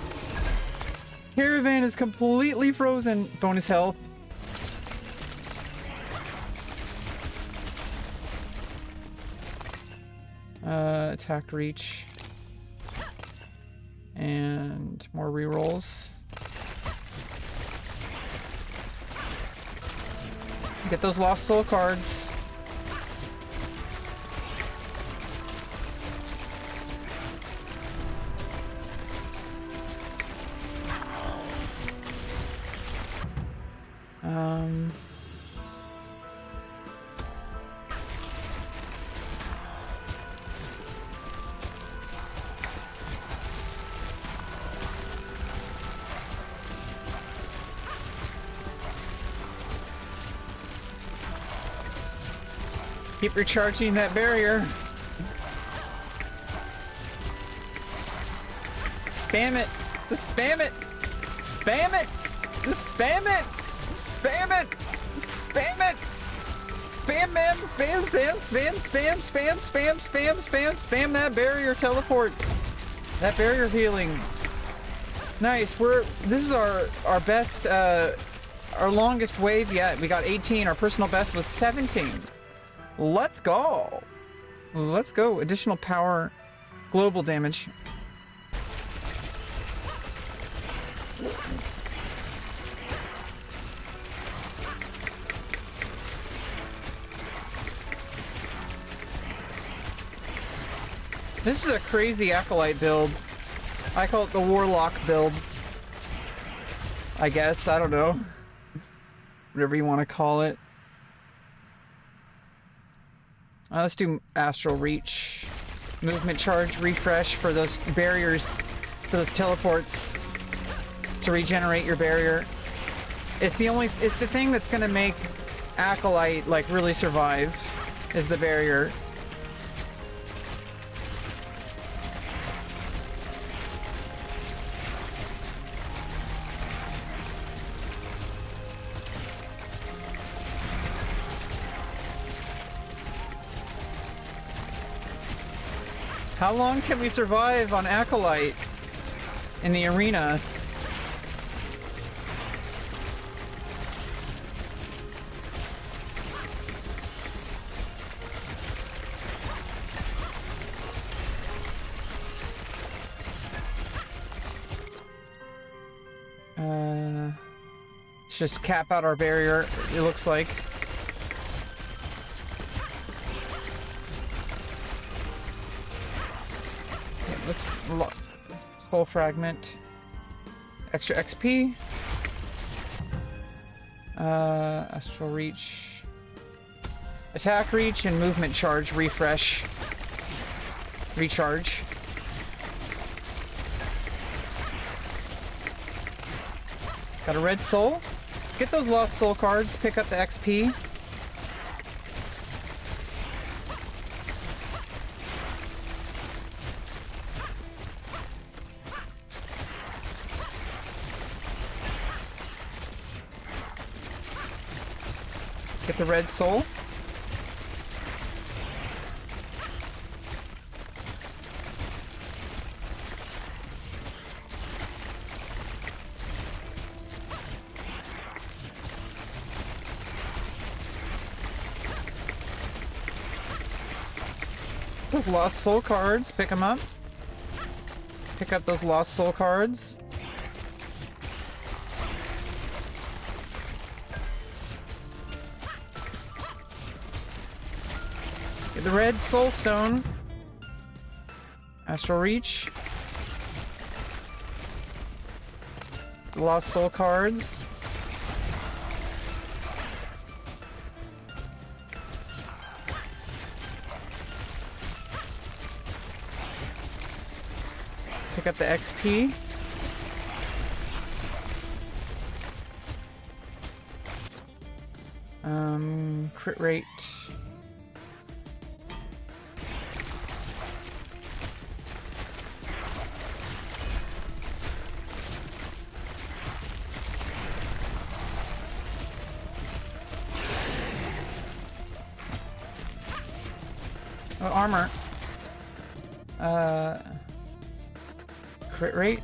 Caravan is completely frozen. Bonus health. Attack reach. And more rerolls. Get those lost soul cards. Keep recharging that barrier. Spam it. Just spam it. Spam it. Just spam it. Spam it. Spam it. Spam, man. Spam, spam, spam, spam, spam, spam, spam, spam, spam that barrier teleport. That barrier healing. Nice. This is our best, our longest wave yet. We got 18. Our personal best was 17. Let's go. Let's go. Additional power, global damage. This is a crazy Acolyte build. I call it the Warlock build. I guess. I don't know. Whatever you want to call it. Let's do Astral Reach. Movement Charge, Refresh for those barriers, for those teleports to regenerate your barrier. It's the thing that's gonna make Acolyte like really survive, is the barrier. How long can we survive on Acolyte in the arena? Let's just cap out our barrier, it looks like. Let's soul fragment. Extra XP. Astral reach. Attack reach and movement charge refresh. Recharge. Got a red soul. Get those lost soul cards. Pick up the XP. Get the red soul. Those lost soul cards, pick them up. Pick up those lost soul cards. Get the red soul stone. Astral Reach. Lost soul cards. Pick up the XP. Crit rate. Oh, armor. Crit rate.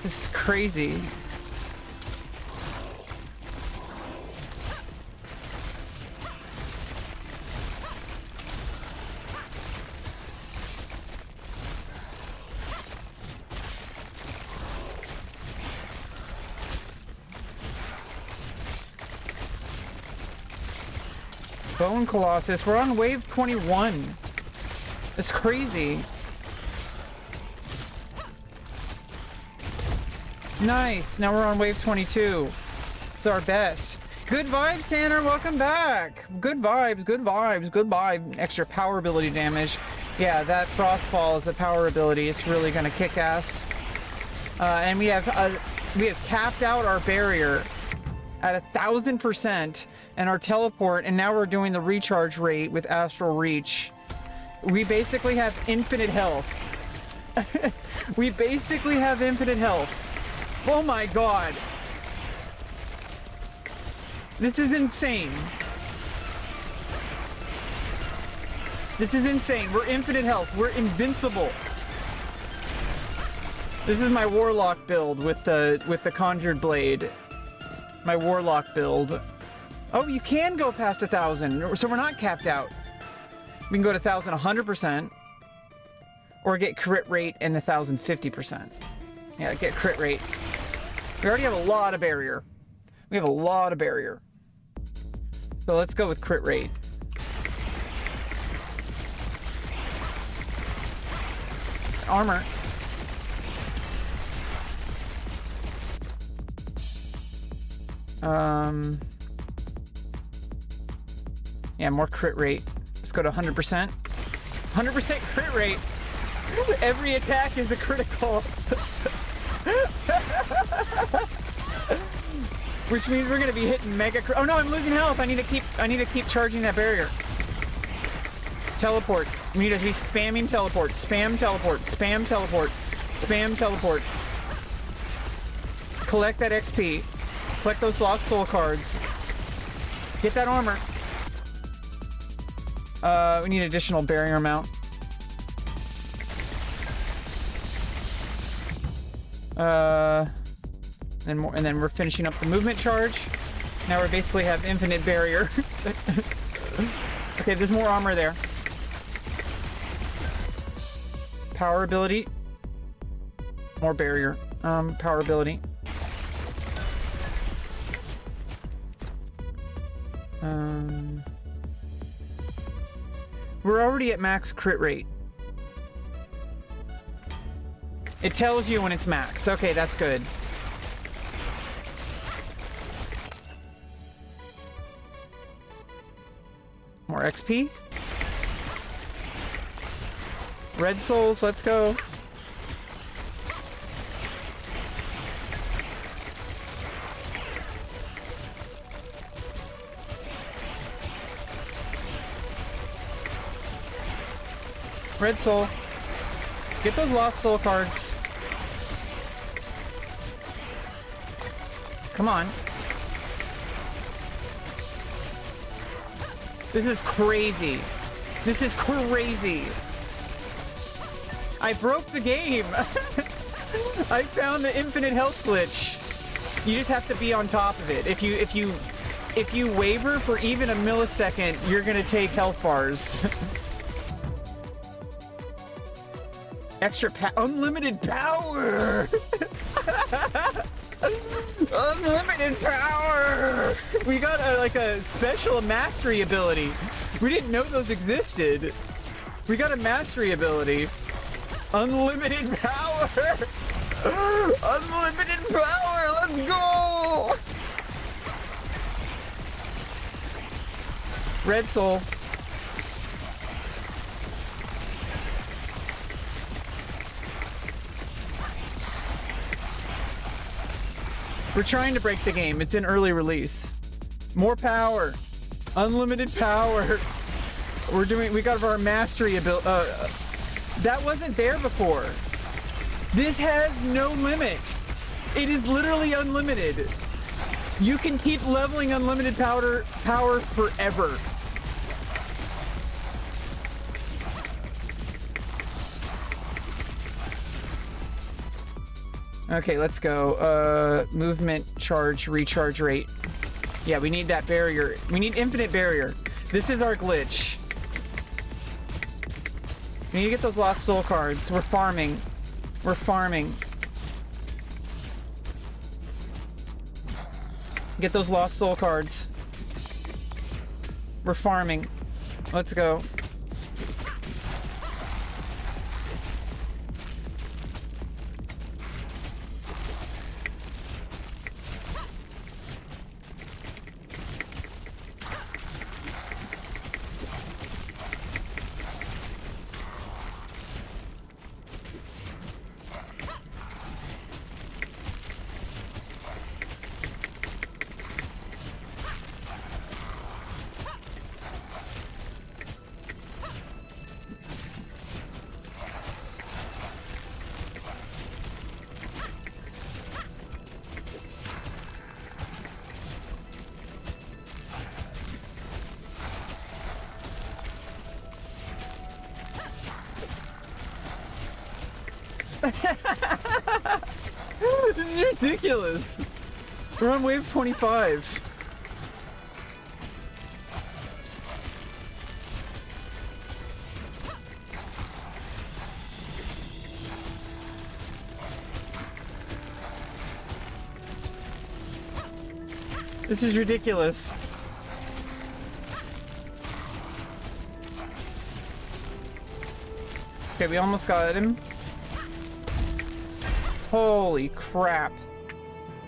This is crazy. Bone Colossus. We're on wave 21. It's crazy. Nice. Now we're on wave 22. It's our best. Good vibes, Tanner. Welcome back. Good vibes. Good vibes. Good vibe. Extra power ability damage. Yeah, that Frostfall is a power ability. It's really gonna kick ass. And we have capped out our barrier at 1000% and our teleport, and now we're doing the recharge rate with Astral Reach. We basically have infinite health. We basically have infinite health. Oh my god. This is insane. This is insane. We're infinite health. We're invincible. This is my Warlock build with the Conjured Blade. My Warlock build. Oh, you can go past 1,000, so we're not capped out. We can go to 1,000 100%, or get crit rate and 1,050%. Yeah, get crit rate. We already have a lot of barrier. We have a lot of barrier. So let's go with crit rate. Armor. Yeah, more crit rate. Let's go to 100%. 100% crit rate. Every attack is a critical. Which means we're gonna be hitting mega. Oh no, I'm losing health. I need to keep charging that barrier. Teleport. We need to be spamming teleport. Spam teleport. Spam teleport. Spam teleport. Collect that XP. Collect those lost soul cards. Get that armor. We need additional barrier amount. And then we're finishing up the movement charge. Now we basically have infinite barrier. Okay, there's more armor there. Power ability. More barrier. Power ability. We're already at max crit rate. It tells you when it's max. Okay, that's good. More XP. Red souls, let's go. Red soul. Get those lost soul cards. Come on. This is crazy. This is crazy. I broke the game. I found the infinite health glitch. You just have to be on top of it. If you waver for even a millisecond, you're gonna take health bars. Unlimited power! Unlimited power! We got a special mastery ability. We didn't know those existed. We got a mastery ability. Unlimited power! Unlimited power! Let's go! Red soul. We're trying to break the game. It's in early release. More power. Unlimited power. We got our mastery ability. That wasn't there before. This has no limit. It is literally unlimited. You can keep leveling unlimited power forever. Okay, let's go. Movement, charge, recharge rate. Yeah, we need that barrier. We need infinite barrier. This is our glitch. We need to get those lost soul cards. We're farming. We're farming. Get those lost soul cards. We're farming. Let's go. This is ridiculous. We're on wave 25. This is ridiculous. Okay, we almost got him. Holy crap.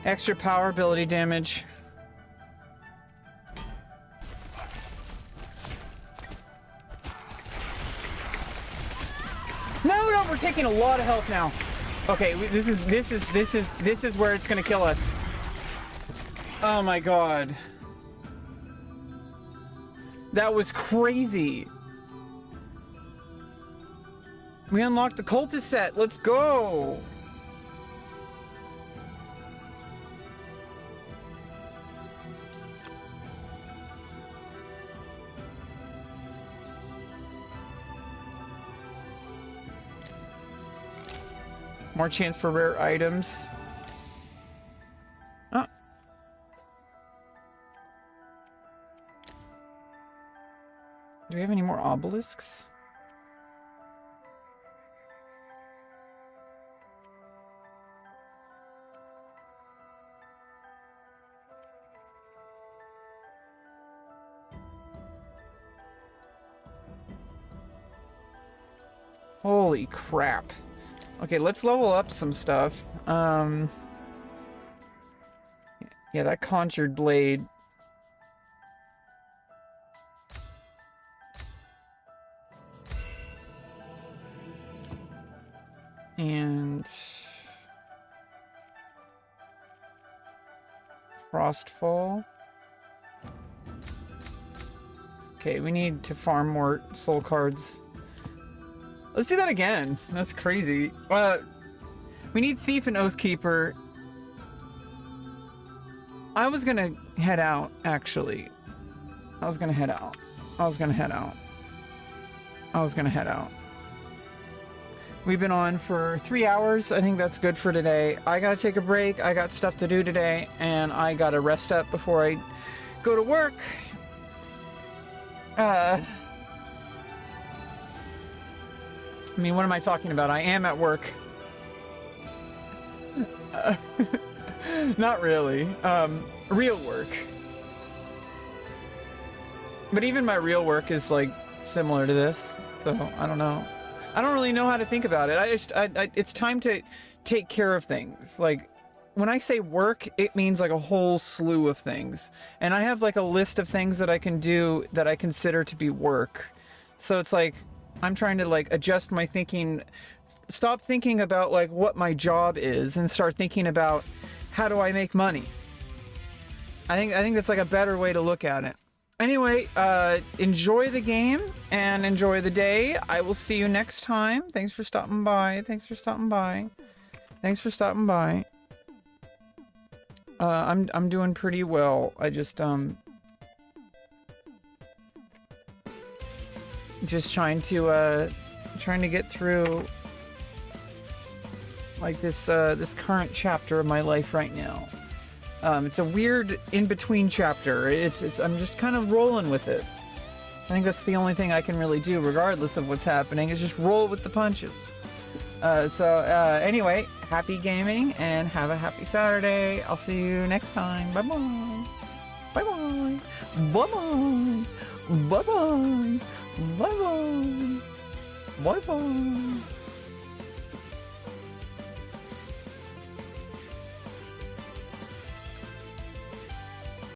Extra power ability damage. No, we're taking a lot of health now. Okay, this is where it's gonna kill us. Oh my god. That was crazy. We unlocked the cultist set. Let's go. More chance for rare items. Oh. Do we have any more obelisks? Holy crap. Okay, let's level up some stuff. Yeah, that conjured blade. And Frostfall. Okay, we need to farm more soul cards. Let's do that again. That's crazy. We need Thief and Oathkeeper. I was gonna head out, actually. I was gonna head out. We've been on for 3 hours. I think that's good for today. I gotta take a break. I got stuff to do today, and I gotta rest up before I go to work. I mean, what am I talking about? I am at work. Not really. Real work. But even my real work is like similar to this, so I don't know. I don't really know how to think about it. It's time to take care of things. Like, when I say work, it means like a whole slew of things. And I have like a list of things that I can do that I consider to be work. So it's like, I'm trying to like adjust my thinking, stop thinking about like what my job is and start thinking about how do I make money. I think that's like a better way to look at it. Anyway, enjoy the game and enjoy the day. I will see you next time. Thanks for stopping by. I'm doing pretty well. I just trying to get through like this current chapter of my life right now. It's a weird in-between chapter. I'm just kind of rolling with it. I think that's the only thing I can really do, regardless of what's happening, is just roll with the punches. Anyway, happy gaming and have a happy Saturday. I'll see you next time. Bye-bye. Bye-bye. Bye-bye. Bye-bye. Bye-bye. Bye-bye.